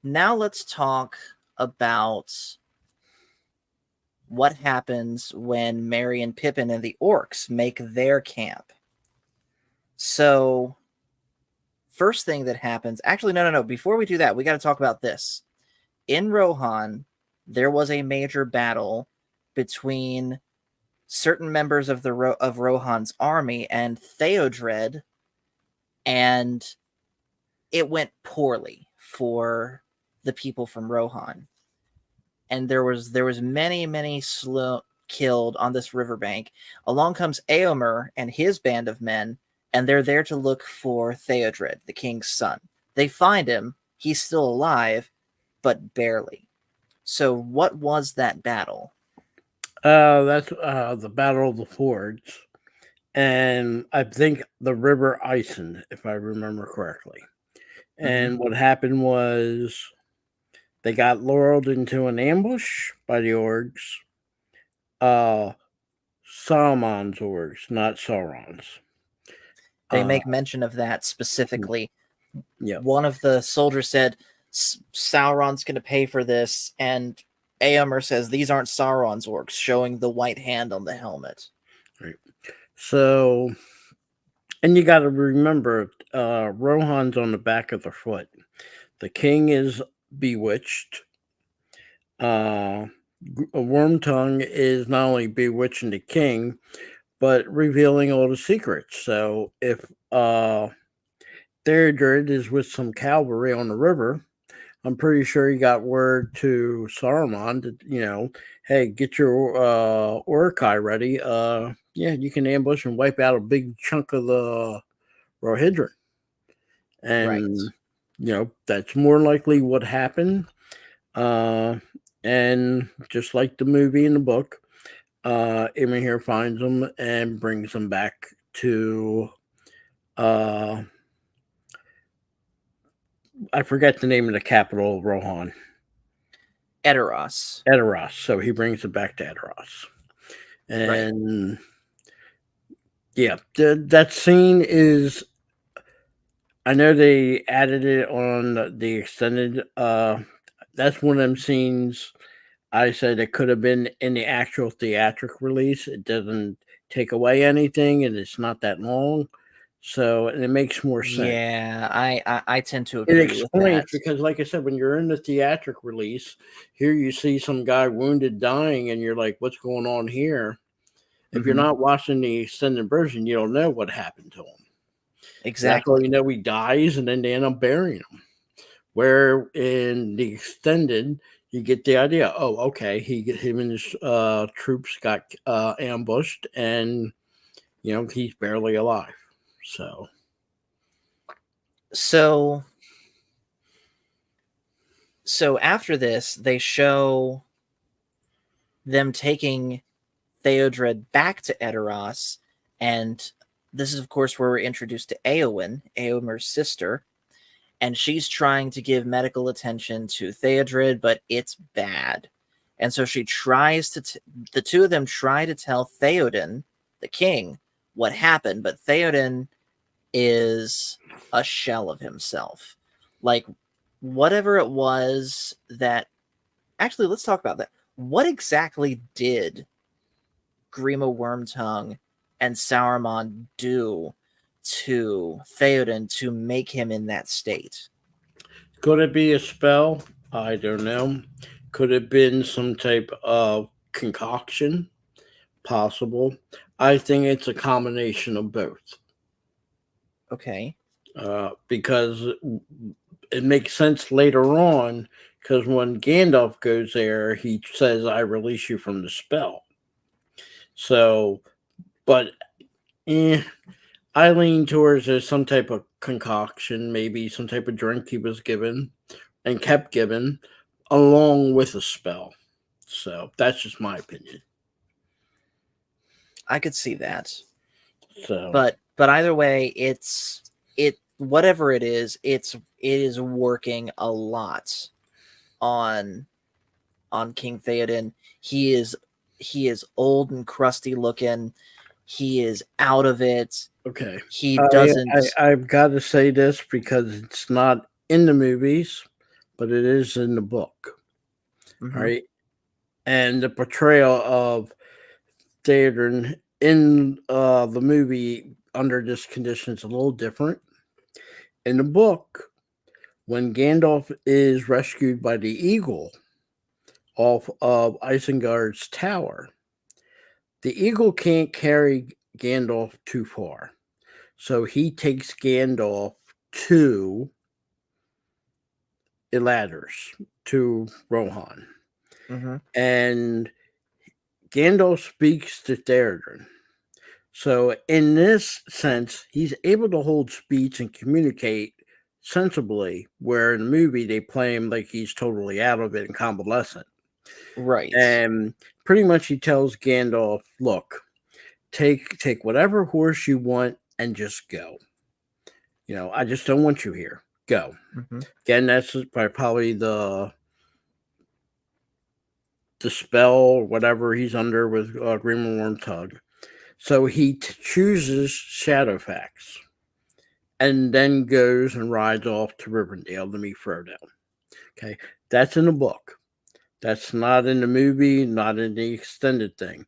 now let's talk about what happens when Merry and Pippin and the orcs make their camp. So, first thing that happens, actually, no. Before we do that, we got to talk about this. In Rohan, there was a major battle between certain members of of Rohan's army and Theodred, and it went poorly for the people from Rohan. And there was many killed on this riverbank. Along comes Eomer and his band of men, and they're there to look for Theodred, the king's son. They find him. He's still alive, but barely. So what was that battle? That's the Battle of the Fords, and I think the River Ison, if I remember correctly. Mm-hmm. And what happened was they got lured into an ambush by the orcs. Uh, Saruman's orcs, not Sauron's. They Uh, make mention of that specifically. yeah. One of the soldiers said, Sauron's going to pay for this, and Eomer says, these aren't Sauron's orcs, showing the white hand on the helmet. Right. So, and you got to remember, Rohan's on the back of the foot. The king is bewitched. Wormtongue is not only bewitching the king, but revealing all the secrets. So if Theodred is with some cavalry on the river, I'm pretty sure he got word to Saruman that, hey, get your Urukai ready. Yeah, you can ambush and wipe out a big chunk of the Rohirrim. Right. And, that's more likely what happened. And just like the movie and the book, Amy here finds him and brings him back to uh, I forget the name of the capital of Rohan. Edoras. Edoras. So he brings it back to Edoras. Right. And yeah, that scene is. I know they added it on the extended. That's one of them scenes. I said it could have been in the actual theatric release. It doesn't take away anything, and it's not that long, so and it makes more sense. Yeah, I tend to It agree with explains that. because, like I said, when you're in the theatric release, here you see some guy wounded, dying, and you're like, "What's going on here?" If you're Hmm. not watching the extended version, you don't know what happened to him. That's all Exactly. you know. He dies, and then they end up burying him. Where in the extended, you get the idea. Oh, okay, him and his troops got ambushed, and he's barely alive. So So so after this, they show them taking Theodred back to Edoras, and this is of course where we're introduced to Eowyn, Eomer's sister, and she's trying to give medical attention to Theodred, but it's bad. And so she tries to the two of them try to tell Theoden, the king, what happened, but Theoden is a shell of himself. Like whatever it was that actually let's talk about that. What exactly did Grima Wormtongue and Sauron do to Theoden to make him in that state? could it be a spell? I don't know. Could it have been some type of concoction? Possible. I think it's a combination of both. Okay. Because it makes sense later on. Because when Gandalf goes there, he says, "I release you from the spell." So, but I lean towards there's some type of concoction, maybe some type of drink he was given and kept given along with a spell. So that's just my opinion. I could see that. So But either way, it whatever it is working a lot on King Theoden. He is old and crusty looking. He is out of it. okay, He I, doesn't. I've got to say this because it's not in the movies, but it is in the book. All Mhm. right, and the portrayal of Theoden in the movie under this condition is a little different. In the book, when Gandalf is rescued by the eagle off of Isengard's tower, the eagle can't carry Gandalf too far. So he takes Gandalf to Eladers, to Rohan. Mhm. And Gandalf speaks to Theoden. So, in this sense, he's able to hold speech and communicate sensibly, where in the movie they play him like he's totally out of it and convalescent. Right. And pretty much he tells Gandalf, "Look, take whatever horse you want and just go. I just don't want you here. Go." Mhm. Again, that's probably the spell or whatever he's under with Green Worm Tug. So he chooses Shadowfax and then goes and rides off to Rivendell to meet Frodo. Okay, that's in the book. That's not in the movie, not in the extended thing.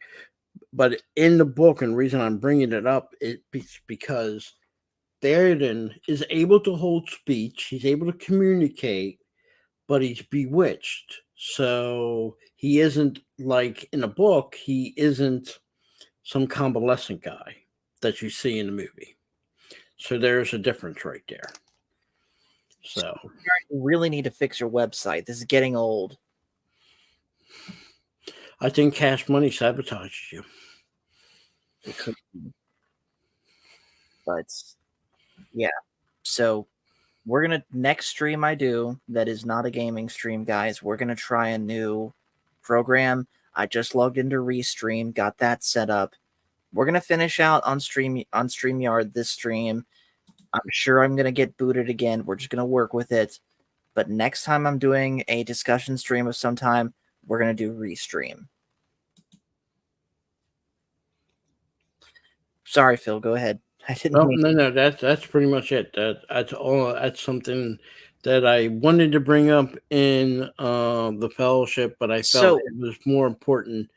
But in the book, and the reason I'm bringing it up is because Theoden is able to hold speech. He's able to communicate, but he's bewitched. So he isn't like in a book. He isn't some convalescent guy that you see in the movie. So there's a difference right there. So You really need to fix your website. This is getting old. I think Cash Money sabotages you. It could be, but yeah. So we're gonna next stream I do that is not a gaming stream, guys. We're gonna try a new program. I just logged into Restream, got that set up. We're gonna finish out on StreamYard this stream. I'm sure I'm gonna get booted again. We're just gonna work with it. But next time I'm doing a discussion stream of some time, we're gonna do Restream. Sorry, Phil. Go ahead. I didn't. No. That's pretty much it. That's all. That's something that I wanted to bring up in the fellowship, but I felt it was more important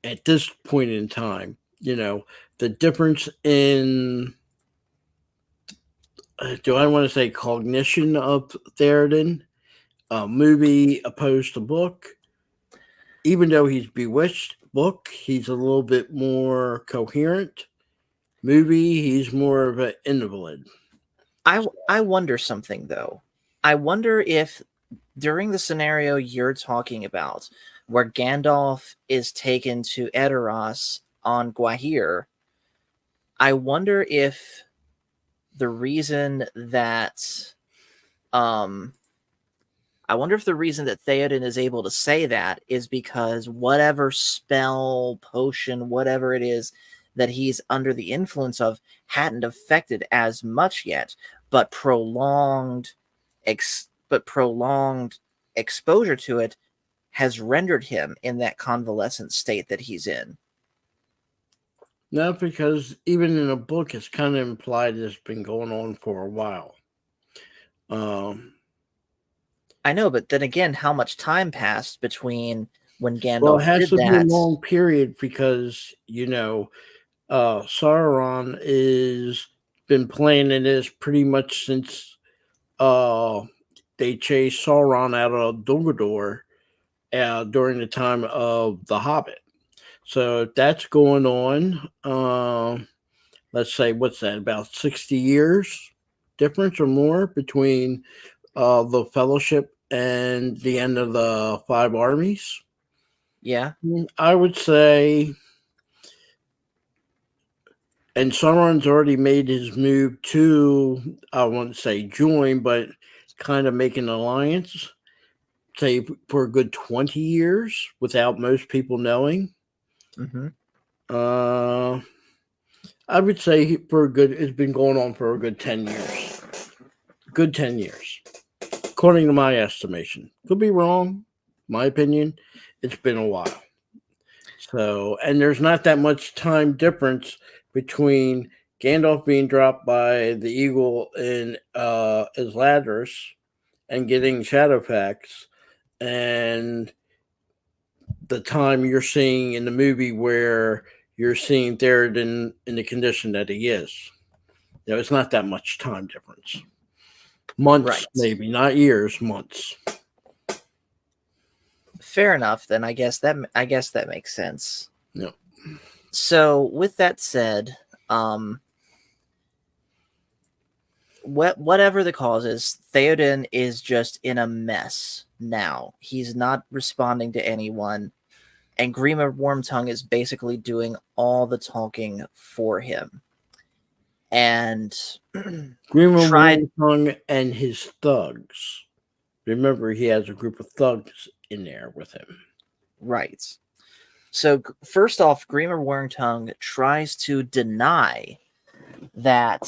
at this point in time. You know, the difference in do I want to say cognition of Theoden, movie opposed to book. Even though he's bewitched, book he's a little bit more coherent. Movie, he's more of an invalid. I wonder something though. I wonder if during the scenario you're talking about, where Gandalf is taken to Edoras on Gwahir, I wonder if the reason that Theoden is able to say that is because whatever spell, potion, whatever it is that he's under the influence of hadn't affected as much yet, but prolonged exposure to it has rendered him in that convalescent state that he's in. Not because even in a book, it's kind of implied it's been going on for a while. I know, but then again, how much time passed between when Gandalf well, it has did to that? be a long period because, you know, Sauron is been planning this pretty much since they chased Sauron out of Dungledor during the time of The Hobbit. So that's going on. Let's say, what's that, about 60 years difference or more between the Fellowship and the end of the Five Armies? Yeah. I would say, and Sauron's already made his move to, I won't say join, but kind of make an alliance, say for a good 20 years without most people knowing. Mm-hmm. I would say it's been going on for a good 10 years. Good 10 years, according to my estimation. Could be wrong. My opinion, it's been a while. So, and there's not that much time difference between Gandalf being dropped by the eagle in Isladris and getting Shadowfax, and the time you're seeing in the movie where you're seeing Theoden in the condition that he is. You know, it's not that much time difference. Months, right. Maybe, not years, months. Fair enough. Then I guess that makes sense. Yep. So with that said, whatever the cause is, Theoden is just in a mess now. He's not responding to anyone, and Grima Wormtongue is basically doing all the talking for him. And Grima Wormtongue and his thugs. Remember, he has a group of thugs in there with him. Right. So first off, Grima Wormtongue tries to deny that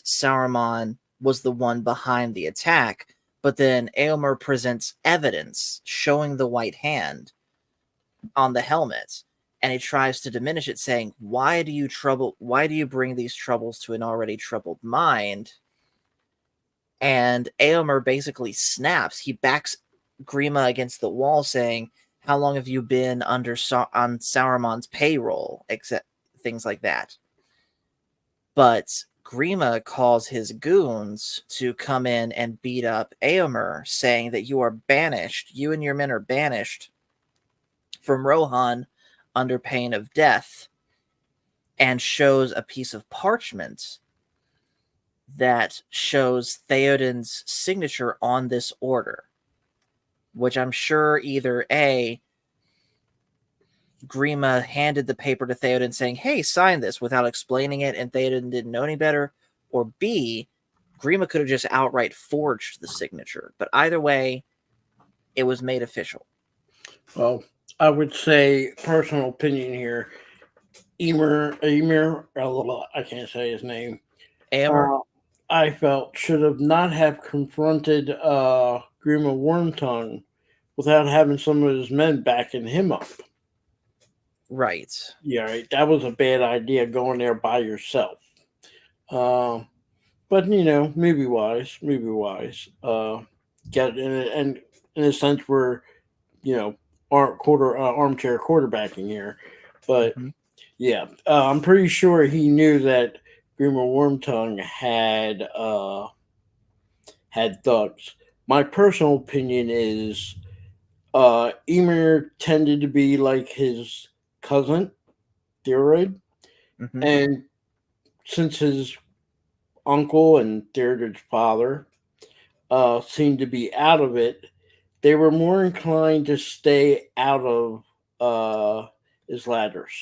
Saruman was the one behind the attack, but then Éomer presents evidence showing the white hand on the helmet, and he tries to diminish it, saying, why do you bring these troubles to an already troubled mind? And Éomer basically snaps. He backs Grima against the wall, saying, how long have you been on Saruman's payroll? Except things like that. But Grima calls his goons to come in and beat up Éomer, saying that you are banished. You and your men are banished from Rohan under pain of death, and shows a piece of parchment that shows Theoden's signature on this order, which I'm sure either A, Grima handed the paper to Theoden saying, hey, sign this, without explaining it, and Theoden didn't know any better, or B, Grima could have just outright forged the signature. But either way, it was made official. Well, I would say personal opinion here. Emir, I can't say his name. Amber? Uh, I felt should have not have confronted Grima Wormtongue without having some of his men backing him up. Right. Yeah, right. That was a bad idea going there by yourself. Uh, but movie wise, get and in a sense we're armchair quarterbacking here, but Mm-hmm. yeah, I'm pretty sure he knew that Grima Wormtongue had thugs. My personal opinion is Emir tended to be like his cousin, Theroid, Mm-hmm. and since his uncle and Theroid's father seemed to be out of it, they were more inclined to stay out of his ladders,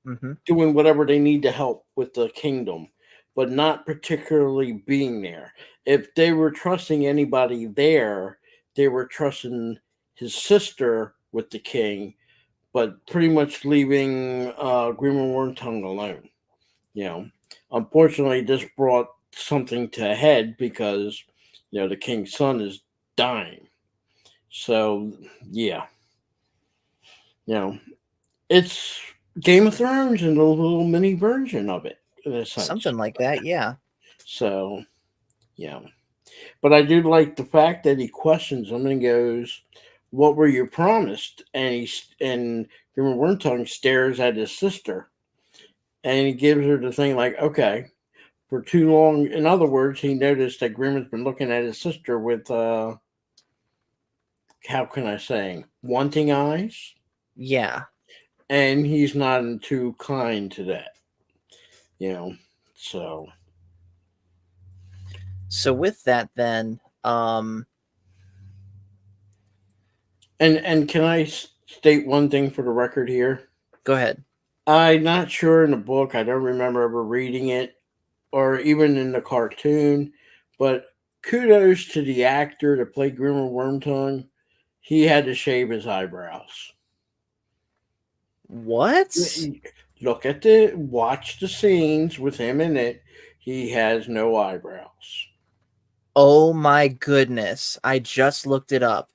Mm-hmm. doing whatever they need to help with the kingdom, but not particularly being there. If they were trusting anybody there, they were trusting his sister with the king, but pretty much leaving Grima Wormtongue alone. You know, unfortunately, this brought something to a head because the king's son is dying. So yeah, you know, it's Game of Thrones and a little mini version of it in a sense. Something like that, yeah. So yeah, but I do like the fact that he questions him and goes, "What were you promised?" And Grima Wormtongue stares at his sister and he gives her the thing like, "Okay." For too long, in other words, he noticed that Grima's been looking at his sister with how can I say, wanting eyes, Yeah. and he's not too kind to that. You know, so So with that then, and can I state one thing for the record here? go ahead. I'm not sure in the book. I don't remember ever reading it, or even in the cartoon. But kudos to the actor that played Grimmer Wormtongue. He had to shave his eyebrows. What? Watch the scenes with him in it. He has no eyebrows. Oh my goodness. I just looked it up.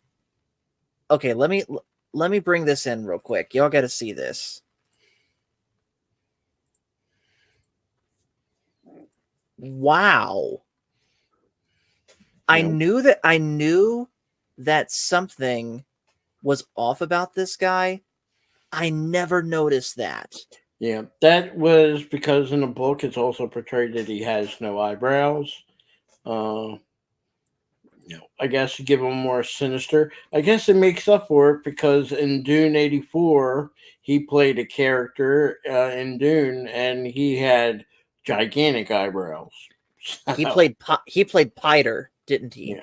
Okay, let me bring this in real quick. Y'all got to see this. Wow. I You knew that something was off about this guy. I never noticed that. Yeah, that was because in the book it's also portrayed that he has no eyebrows. Uh, I guess to give him more sinister. I guess it makes up for it because in Dune '84 he played a character in Dune and he had gigantic eyebrows. So, He played Piter, didn't he? yeah.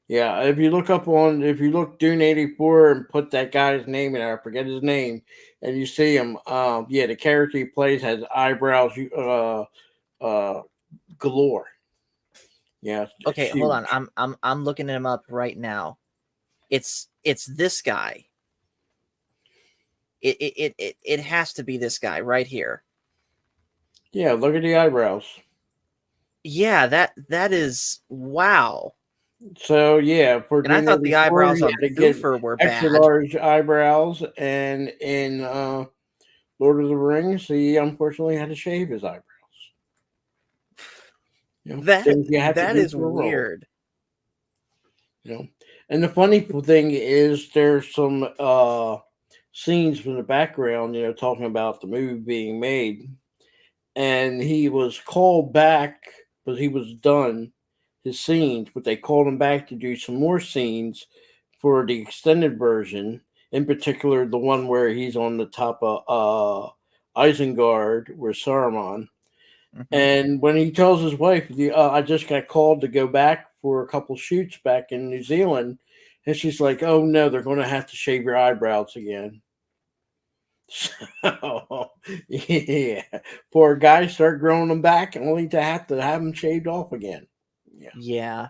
Yeah, if you look Dune '84 and put that guy's name in there, I forget his name, and you see him, yeah, the character he plays has eyebrows uh, galore. Yeah, it's Okay, hold on. huge. I'm looking him up right now. It's this guy. It has to be this guy right here. Yeah, look at the eyebrows. Yeah, that is wow. So yeah, for And I Dune thought the '84, eyebrows he on had to get Thufir were extra bad. large eyebrows, and in Lord of the Rings, he unfortunately had to shave his eyebrows. That Things you have to that do is for a role. weird. you know. And the funny thing is, there's some scenes from the background, talking about the movie being made, and he was called back because he was done his scenes, but they called him back to do some more scenes for the extended version. In particular, the one where he's on the top of Isengard with Saruman. Mm-hmm. And when he tells his wife, I just got called to go back for a couple shoots back in New Zealand. And she's like, oh no, they're going to have to shave your eyebrows again. So, yeah, poor guys start growing them back only to have them shaved off again. Yeah. Yeah.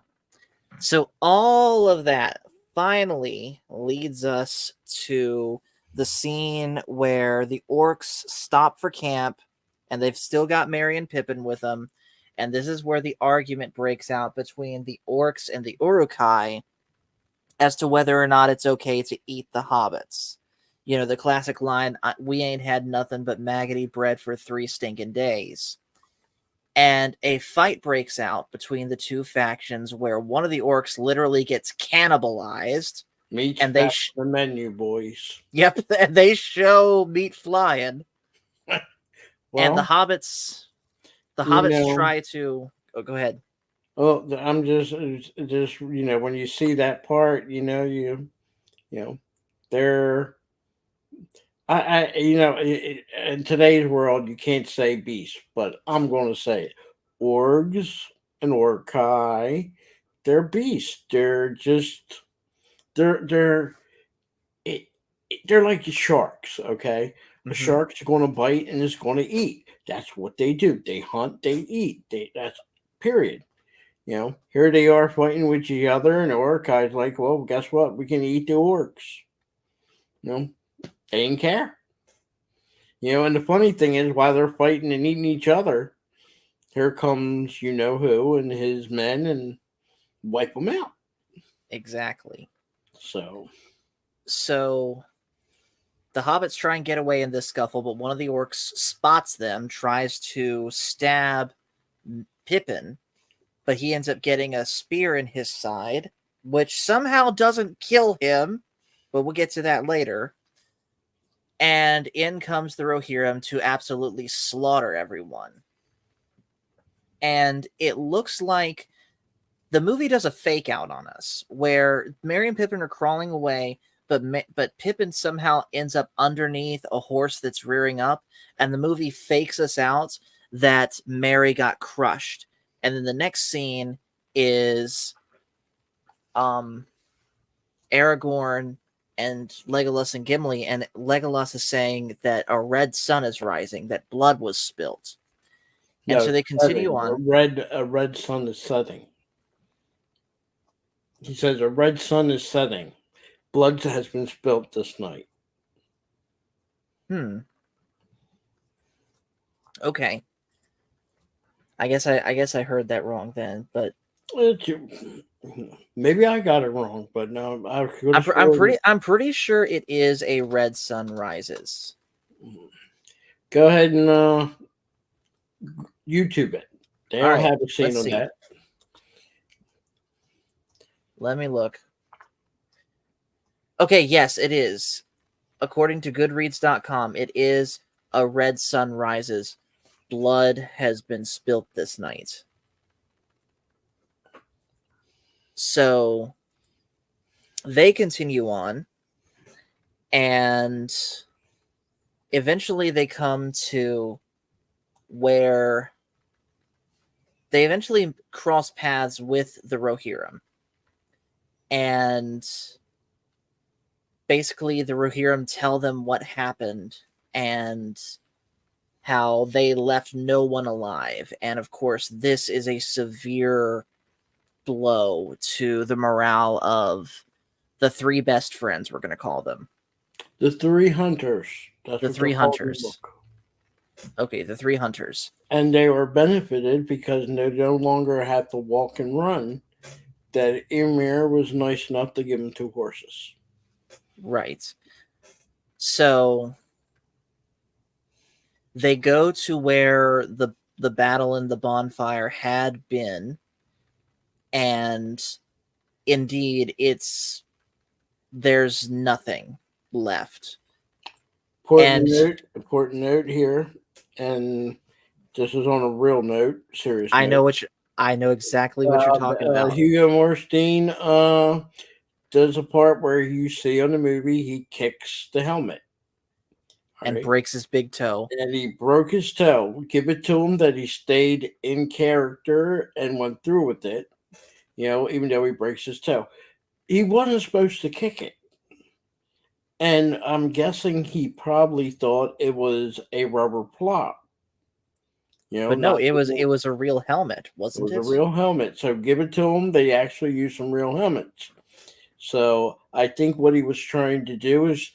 So all of that finally leads us to the scene where the orcs stop for camp and they've still got Merry and Pippin with them. And this is where the argument breaks out between the orcs and the Uruk-hai as to whether or not it's okay to eat the hobbits. You know, the classic line, we ain't had nothing but maggoty bread for 3 stinking days. And a fight breaks out between the two factions where one of the orcs literally gets cannibalized. Meat's And back on the menu, boys. Yep, they show meat flying. Well, And the hobbits try to go ahead. Well, I'm just when you see that part, you know, they're in today's world you can't say beast, but I'm going to say it. Orgs and orcai, they're beasts. They're just they're it, they're like sharks. Okay, a Mm-hmm. shark's going to bite and is going to eat. That's what they do. They hunt. They eat. That's period. Here they are fighting with each other, and the orcai's like, well, guess what? We can eat the orcs. They didn't care. And the funny thing is, while they're fighting and eating each other, here comes you know who and his men and wipe them out. Exactly. So the hobbits try and get away in this scuffle, but one of the orcs spots them, tries to stab Pippin, but he ends up getting a spear in his side, which somehow doesn't kill him, but we'll get to that later. And in comes the Rohirrim to absolutely slaughter everyone. And it looks like the movie does a fake out on us, where Merry and Pippin are crawling away, but Pippin somehow ends up underneath a horse that's rearing up, and the movie fakes us out that Merry got crushed. And then the next scene is Aragorn and Legolas and Gimli, and Legolas is saying that a red sun is rising, that blood was spilt. And so they continue on. A red sun is setting. He says a red sun is setting. Blood has been spilt this night. Okay. I guess I heard that wrong then, but maybe I got it wrong, but no, I'm pretty sure it is a red sun rises. Go ahead and YouTube it. They don't have a scene on that. Let me look. Okay, yes, it is. According to Goodreads.com, it is a red sun rises. Blood has been spilt this night. So they continue on, and eventually they come to where they eventually cross paths with the Rohirrim. And basically the Rohirrim tell them what happened and how they left no one alive. And of course, this is a severe blow to the morale of the 3 best friends, we're going to call them. The 3 hunters. That's the 3 hunters. Okay, the 3 hunters. And they were benefited because they no longer have to walk and run. That Ymir was nice enough to give them 2 horses. Right. So they go to where the battle in the bonfire had been, and indeed there's nothing left. Important note here, and this is on a real note, serious note. I know exactly what you're talking about. Hugo Morstein does a part where you see on the movie he kicks the helmet. And breaks his big toe. And he broke his toe. Give it to him that he stayed in character and went through with it, even though he breaks his toe. He wasn't supposed to kick it. And I'm guessing he probably thought it was a rubber plot, But no, not it the was real. a real helmet, It wasn't was a it? real helmet. So give it to them. They actually used some real helmets. So I think what he was trying to do is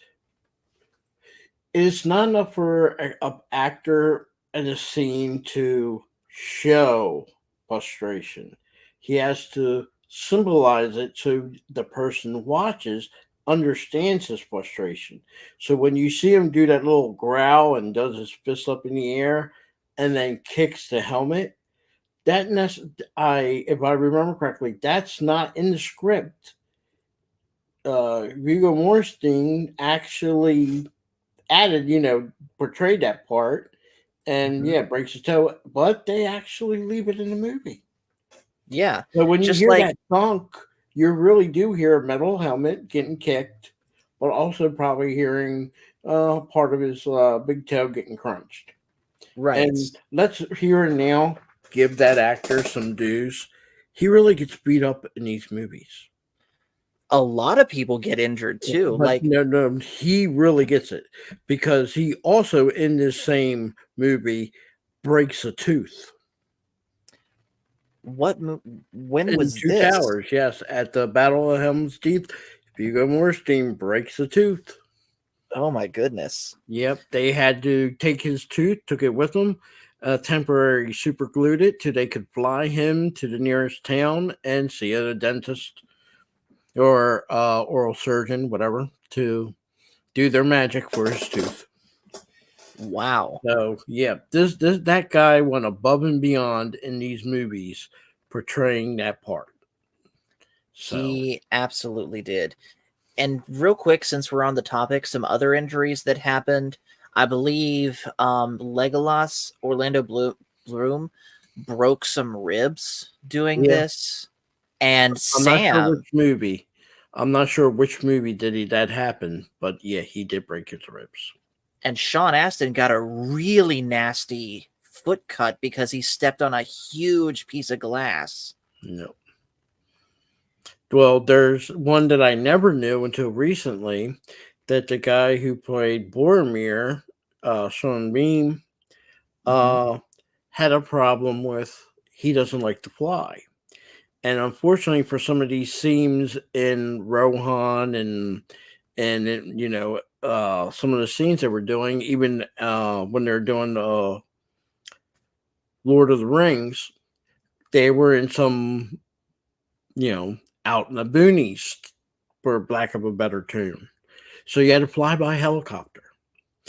it's not enough for a actor in a scene to show frustration. He has to symbolize it so the person watches understands his frustration. So when you see him do that little growl and does his fist up in the air and then kicks the helmet, if I remember correctly, that's not in the script. Viggo Mortensen actually added, portrayed that part, and Hmm. yeah, breaks his toe, but they actually leave it in the movie. Yeah, So when you just hear like that thunk, you really do hear a metal helmet getting kicked, but also probably hearing part of his big toe getting crunched. right. And let's here and now give that actor some dues. He really gets beat up in these movies. A lot of people get injured too. But Like no, no, he really gets it because he also in this same movie breaks a tooth when in was Two this? Towers. Yes, at the Battle of Helm's Deep, Viggo Mortensen breaks a tooth. Oh my goodness. Yep, they had to take his tooth, took it with them, temporarily super glued it till they could fly him to the nearest town and see a dentist or oral surgeon, whatever, to do their magic for his tooth. Wow. So yeah, this that guy went above and beyond in these movies portraying that part. So He absolutely did. And real quick, since we're on the topic, some other injuries that happened. I believe Legolas, Bloom, broke some ribs doing yeah, this. And I'm not sure Sam which movie. I'm not sure which movie did he that happen, but yeah, he did break his ribs. and Sean Astin got a really nasty foot cut because he stepped on a huge piece of glass. No. Well, there's one that I never knew until recently that the guy who played Boromir, Sean Bean, Hmm. uh, had a problem with he doesn't like to fly. And unfortunately for some of these scenes in Rohan and some of the scenes that we're doing, even when they're doing Lord of the Rings, they were in some out in the boonies, for lack of a better term. So you had to fly by helicopter.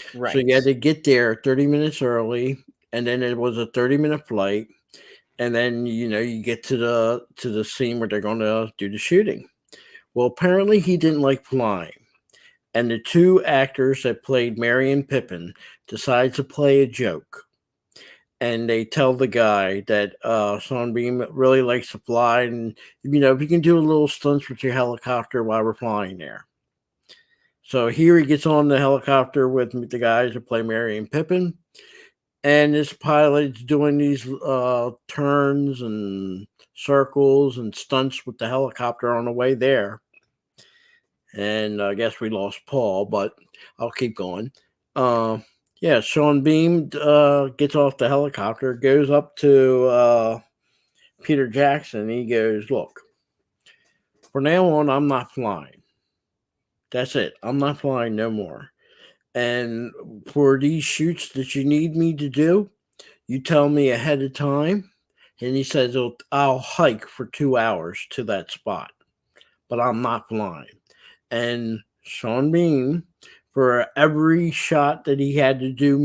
So you had Right. to get there 30 minutes early, and then it was a 30-minute flight, and then you get to the scene where they're going to do the shooting. Well, apparently he didn't like flying. And the two actors that played Merry and Pippin decide to play a joke. And they tell the guy that Sunbeam really likes to fly, and if you can do a little stunts with your helicopter while we're flying there. So here he gets on the helicopter with the guys that play Merry and Pippin, and this pilot's doing these turns and circles and stunts with the helicopter on the way there. And I guess we lost Paul, but I'll keep going. Uh, yeah, Sean Beam gets off the helicopter, goes up to Peter Jackson. He goes, "Look, from now on, I'm not flying. That's it. I'm not flying no more. And for these shoots that you need me to do, you tell me ahead of time." And he says, "I'll hike for 2 hours to that spot, but I'm not flying." And Sean Bean, for every shot that he had to do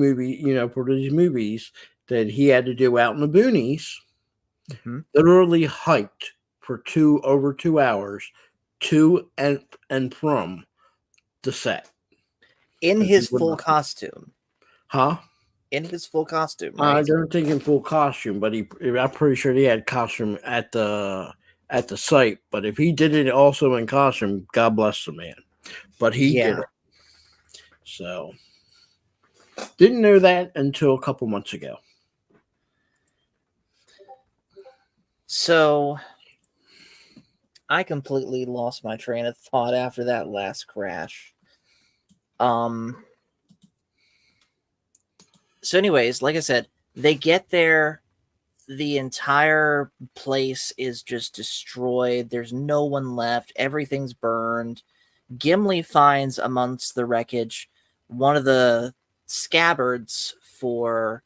for these movies that he had to do out in the boonies, Hmm. literally hiked for over 2 hours to and from the set In because he his would full not fly. costume. Huh? In his full costume, I right? don't think in full costume, but I'm pretty sure he had costume at the site. But if he did it also in costume, God bless the man. But he did Yeah. it. So didn't know that until a couple months ago. So I completely lost my train of thought after that last crash. So anyways, like I said, they get there, the entire place is just destroyed. There's no one left. Everything's burned. Gimli finds amongst the wreckage one of the scabbards for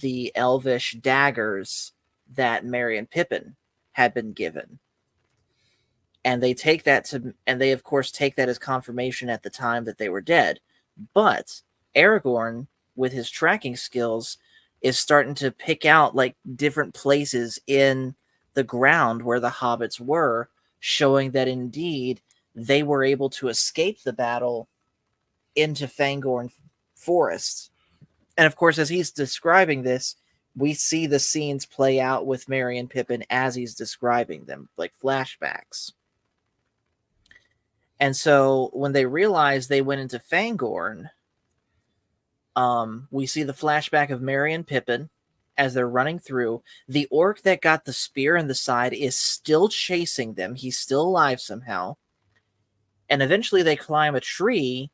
the elvish daggers that Merry and Pippin had been given. And they take that to, and they of course take that as confirmation at the time that they were dead. But Aragorn, with his tracking skills, is starting to pick out like different places in the ground where the hobbits were, showing that indeed they were able to escape the battle into Fangorn Forest. And of course, as he's describing this, we see the scenes play out with Merry and Pippin as he's describing them, like flashbacks. And so when they realized they went into Fangorn, we see the flashback of Merry and Pippin as they're running through. The orc that got the spear in the side is still chasing them. He's still alive somehow. And eventually they climb a tree,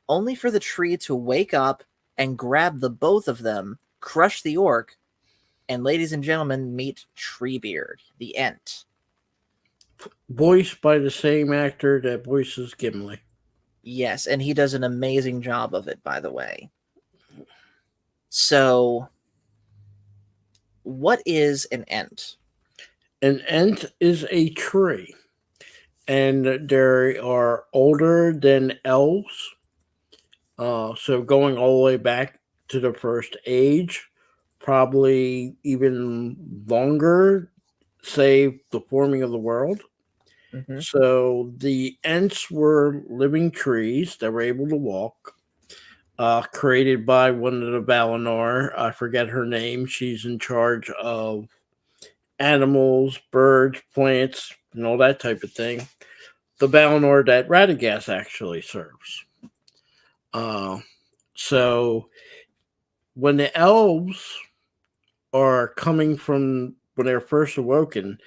only for the tree to wake up and grab the both of them, crush the orc, and ladies and gentlemen, meet Treebeard, the Ent. Voiced by the same actor that voices Gimli. Yes, and he does an amazing job of it, by the way. So, what is an Ent? An Ent is a tree, and they are older than elves. So going all the way back to the first age, probably even longer, say the forming of the world. Mm-hmm. So the Ents were living trees that were able to walk, created by one of the Valinor. I forget her name. She's in charge of animals, birds, plants, and all that type of thing. The Valinor that Radagast actually serves. So when the elves are coming from, when they're first awoken,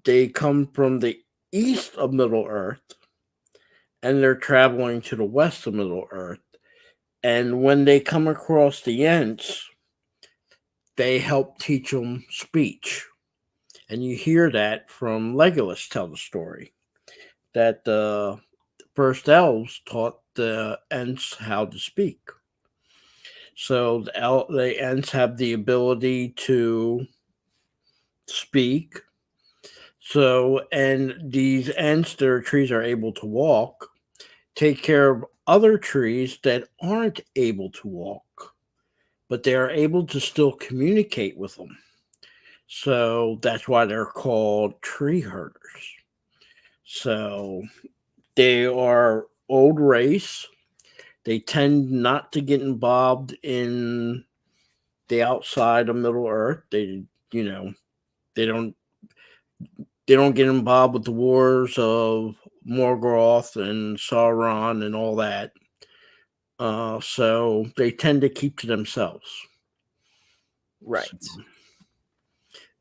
they come from the east of Middle Earth and they're traveling to the west of Middle Earth. And when they come across the Ents, they help teach them speech. And you hear that from Legolas tell the story that the first elves taught the Ents how to speak. So the Ents have the ability to speak. So, and these Ents, their trees are able to walk, take care of other trees that aren't able to walk, but they are able to still communicate with them. So that's why they're called tree herders. So they are old race. They tend not to get involved in the outside of Middle Earth. They, you know, they don't get involved with the wars of Morgoth and Sauron and all that. So they tend to keep to themselves. Right. So,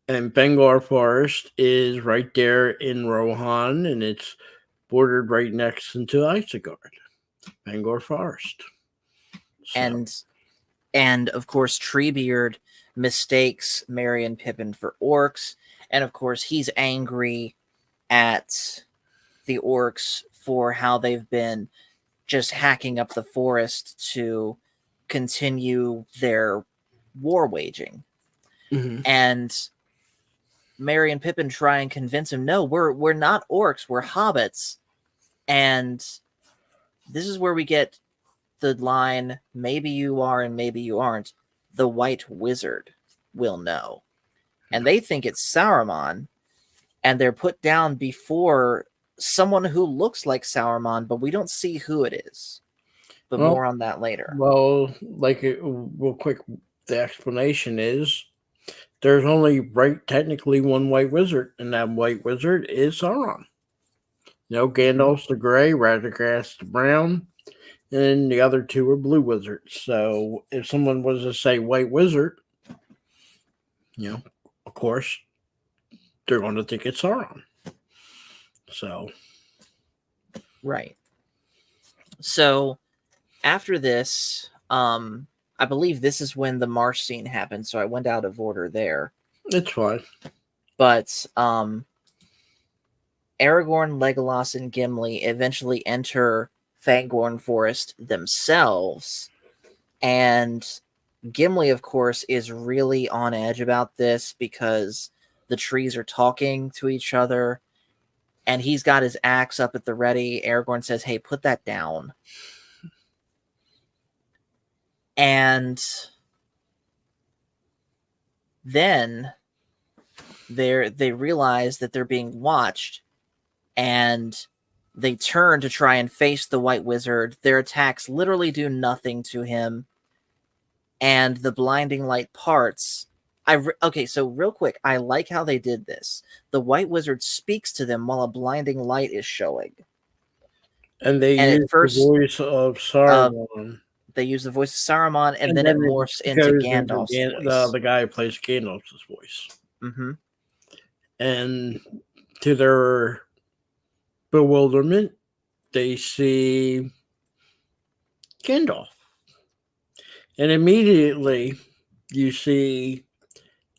and Fangor Forest is right there in Rohan, and it's bordered right next into Isengard, Fangor Forest. So. And of course, Treebeard mistakes Merry and Pippin for orcs, and of course, he's angry at the orcs for how they've been just hacking up the forest to continue their war waging. Mm-hmm. And Merry and Pippin try and convince him, no, we're not orcs, we're hobbits. And this is where we get the line, maybe you are and maybe you aren't. The White Wizard will know. And they think it's Saruman, and they're put down before someone who looks like Saruman, but we don't see who it is. But more on that later. Well, like real quick, the explanation is there's only technically one White Wizard, and that White Wizard is Sauron. Gandalf's the gray, Radagast the brown, and the other two are blue wizards. So if someone was to say White Wizard, of course, they're going to think it's Sauron. So. Right. So after this, I believe this is when the marsh scene happened, so I went out of order there. It's fine. But Aragorn, Legolas, and Gimli eventually enter Fangorn Forest themselves, and Gimli, of course, is really on edge about this because the trees are talking to each other, and he's got his axe up at the ready. Aragorn says, "Hey, put that down." And then they realize that they're being watched, and they turn to try and face the White Wizard. Their attacks literally do nothing to him, and the blinding light parts. Okay, so real quick, I like how they did this. The White Wizard speaks to them while a blinding light is showing. And they And at use the first, voice of uh, Saruman. they use the voice of Saruman, and And then it then morphs it into goes into Gandalf's voice. the guy who plays Gandalf's voice. Mm-hmm. And to their bewilderment, they see Gandalf. And immediately you see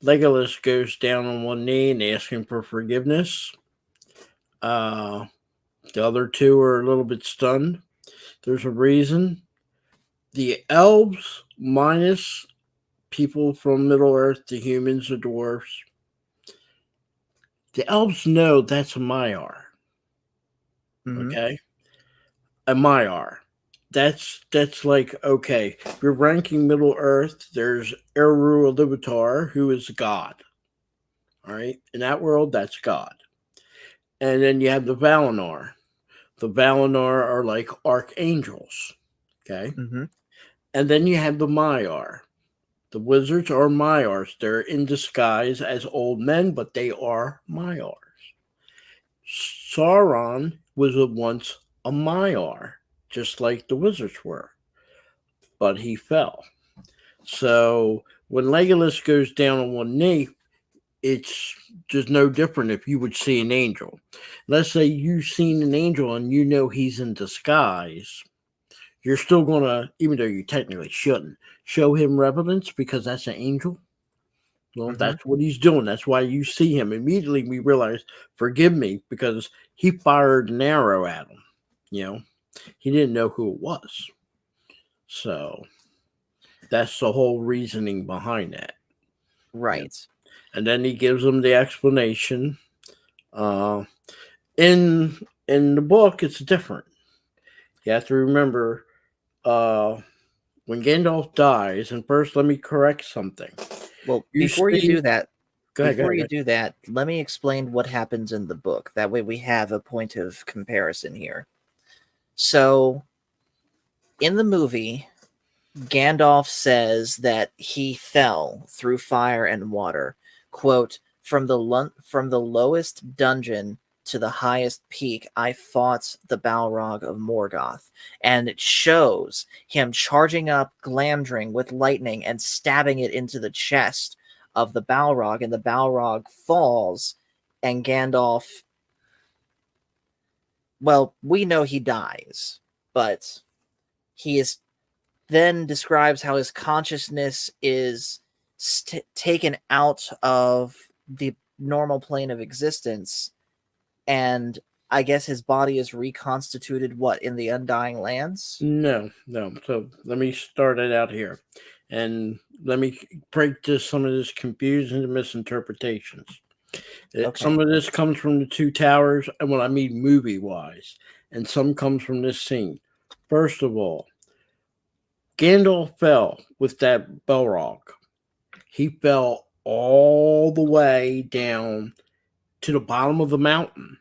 Legolas goes down on one knee and asking for forgiveness. The other two are a little bit stunned. There's a reason. The elves, minus people from Middle Earth, the humans, the dwarves, the elves know that's a Maiar. Mm-hmm. Okay? A Maiar. That's like, okay, if you're ranking Middle Earth, there's Eru LOTR, who is God. All right? In that world, that's God. And then you have the Valinor. The Valinor are like archangels. Okay? Mm-hmm. And then you have the Maiar. The wizards are Maiars. They're in disguise as old men, but they are Maiars. Sauron was once a Maiar, just like the wizards were, but he fell. So when Legolas goes down on one knee, it's just no different if you would see an angel. Let's say you've seen an angel and you know he's in disguise. You're still going to, even though you technically shouldn't, show him reverence because that's an angel. Well, Mm-hmm. that's what he's doing. That's why you see him. Immediately we realize, forgive me, because he fired an arrow at him. You know, he didn't know who it was. So that's the whole reasoning behind that. Right. And then he gives them the explanation. In the book, it's different. You have to remember when Gandalf dies, and first let me correct something. Well, You before you see, do that, go ahead. do that, let me explain what happens in the book. That way we have a point of comparison here. So, in the movie, Gandalf says that he fell through fire and water. Quote, from the lowest dungeon to the highest peak, I fought the Balrog of Morgoth. And it shows him charging up Glamdring with lightning and stabbing it into the chest of the Balrog, and the Balrog falls, and Gandalf, well, we know he dies, but he is then describes how his consciousness is taken out of the normal plane of existence, and I guess his body is reconstituted in the Undying Lands? No. So let me start it out here. And let me break some of this confusion and misinterpretations. Okay. Some of this comes from the Two Towers, and what I mean movie wise, and some comes from this scene. First of all, Gandalf fell with that Balrog. He fell all the way down to the bottom of the mountain.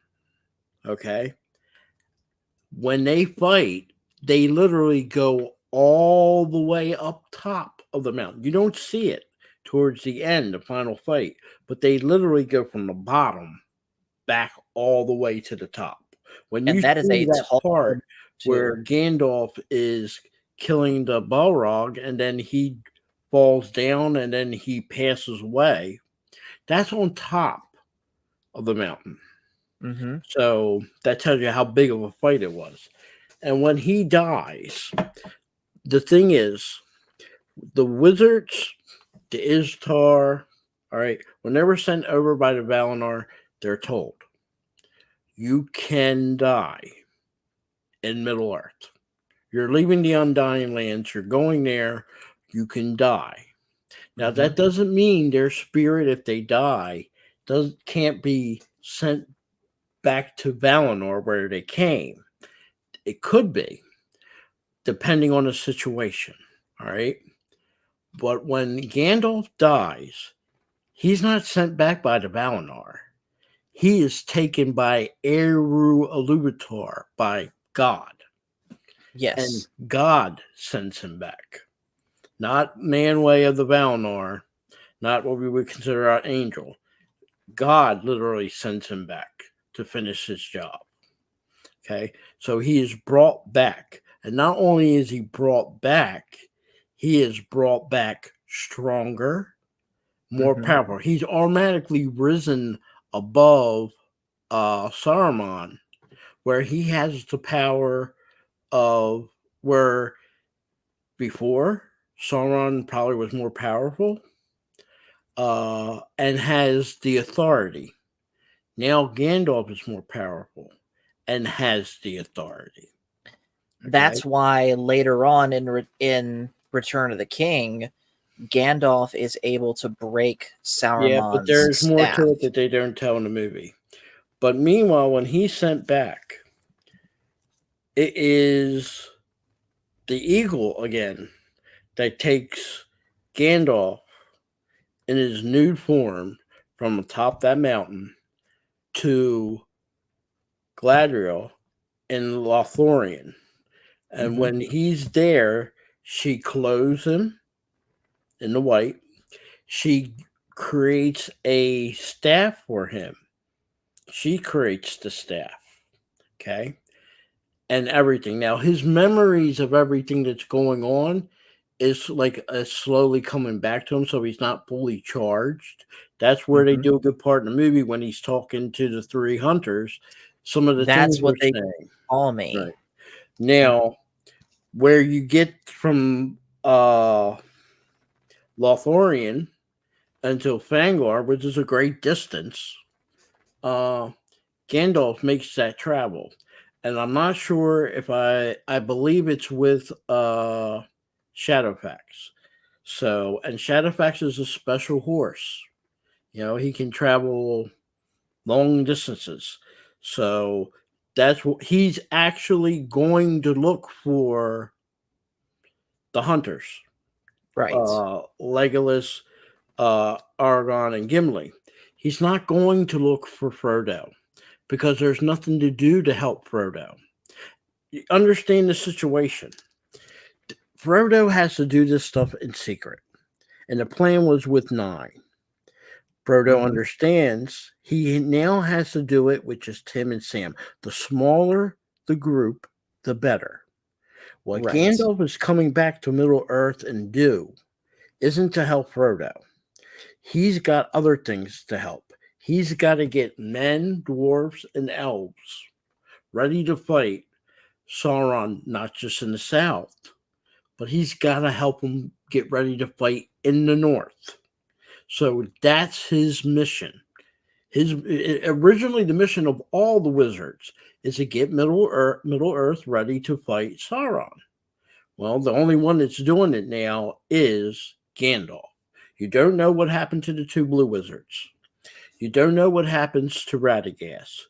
Okay. When they fight, they literally go all the way up top of the mountain. You don't see it towards the end, the final fight, but they literally go from the bottom back all the way to the top. When you And that is see a that tall part where too. Gandalf is killing the Balrog and then he falls down and then he passes away, that's on top of the mountain. Mm-hmm. So that tells you how big of a fight it was. And when he dies, the thing is, the wizards, the Ishtar, all right, when they were sent over by the Valinor, they're told, you can die in Middle Earth. You're leaving the Undying Lands, you're going there, you can die. Now, Mhm. that doesn't mean their spirit, if they die, can't be sent back to Valinor where they came. It could be, depending on the situation. All right. But when Gandalf dies, he's not sent back by the Valinor. He is taken by Eru Iluvatar, by God. And Yes. God sends him back. Not Manway of the Valinor, not what we would consider our angel. God literally sends him back to finish his job. Okay. So he is brought back. And not only is he brought back, he is brought back stronger, more Mhm. powerful. He's automatically risen above Saruman, where he has the power of where before Sauron probably was more powerful and has the authority. Now Gandalf is more powerful and has the authority. Okay. That's why later on in Return of the King, Gandalf is able to break Yeah, but Saruman's there's more staff. to it that they don't tell in the movie. But meanwhile, when he's sent back, it is the eagle again that takes Gandalf in his nude form from atop that mountain to Galadriel in Lothlorien. And Mhm. when he's there, she clothes him in the white. She creates a staff for him. She creates the staff. Okay. And everything. Now, his memories of everything that's going on is like slowly coming back to him, so he's not fully charged. That's where they Mhm. do a good part in the movie when he's talking to the three hunters. Some of the things That's what they're they saying. call me. Right now, where you get from Lothlorien until Fangor, which is a great distance, uh, Gandalf makes that travel. And I'm not sure if I believe it's with Shadowfax. So, and Shadowfax is a special horse. You know, he can travel long distances. So that's what he's actually going to look for the hunters. Right. Legolas, Aragorn, and Gimli. He's not going to look for Frodo because there's nothing to do to help Frodo. You understand the situation. Frodo has to do this stuff in secret, and the plan was with nine. Frodo Mhm. understands he now has to do it with just Tim and Sam. The smaller the group, the better. What Right. Gandalf is coming back to Middle Earth and do isn't to help Frodo. He's got other things to help. He's got to get men, dwarves, and elves ready to fight Sauron, not just in the south, but he's got to help them get ready to fight in the north. So that's his mission. His originally the mission of all the wizards is to get Middle Earth ready to fight Sauron. Well, the only one that's doing it now is Gandalf. You don't know what happened to the two blue wizards. You don't know what happens to Radagast.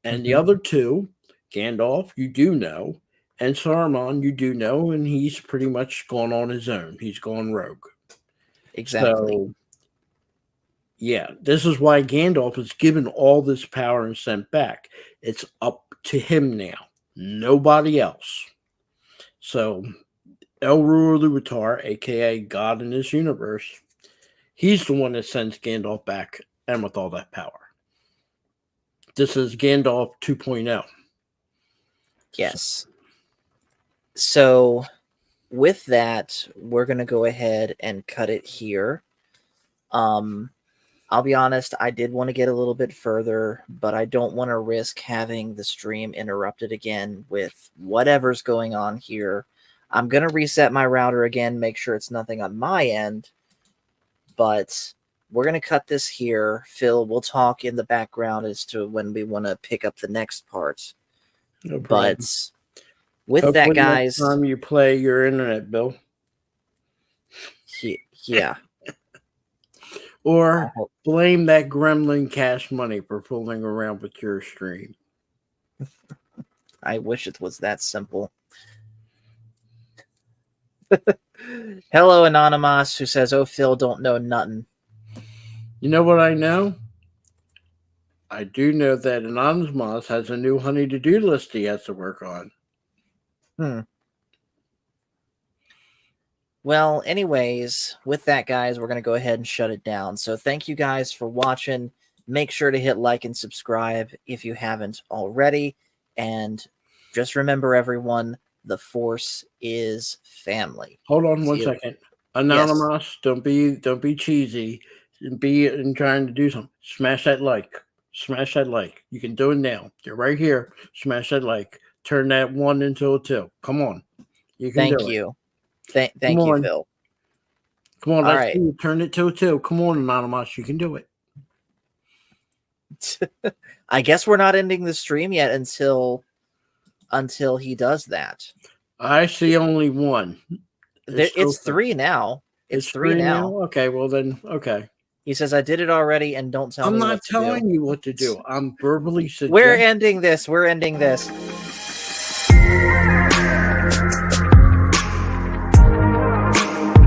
And the Mhm. other two, Gandalf, you do know, and Saruman, you do know, and he's pretty much gone on his own. He's gone rogue. Exactly. So, yeah, this is why Gandalf is given all this power and sent back. It's up to him now, nobody else. So, Elrur Luvatar, aka God in this universe, he's the one that sends Gandalf back and with all that power. This is Gandalf 2.0. So, Yes. So with that, we're gonna go ahead and cut it here. Um, I'll be honest, I did want to get a little bit further, but I don't want to risk having the stream interrupted again with whatever's going on here. I'm going to reset my router again, make sure it's nothing on my end. But we're going to cut this here. Phil, we'll talk in the background as to when we want to pick up the next part. No problem. But with Hopefully that, guys. Next time you play your internet bill. Yeah. Or blame that gremlin Cash Money for fooling around with your stream. I wish it was that simple. Hello, Anonymous, who says, "Oh, Phil, don't know nothing." You know what I know? I do know that Anonymous has a new honey to-do list he has to work on. Well, anyways, with that, guys, we're going to go ahead and shut it down. So thank you guys for watching. Make sure to hit like and subscribe if you haven't already. And just remember, everyone, the Force is family. Hold on one second. Anonymous, yes. Don't be cheesy. And trying to do something. Smash that like. Smash that like. You can do it now. You're right here. Smash that like. Turn that 1 into a 2. Come on. You can Thank do you. it. Thank you, Phil. Come on, let's see you turn it to a 2. Come on, Anonymous. You can do it. I guess we're not ending the stream yet until he does that. I see only 1. It's 3 now. It's 3 now. Okay, well then, okay. He says, "I did it already, and don't tell me what to do." I'm not telling you what to do. I'm verbally suggesting. We're ending this.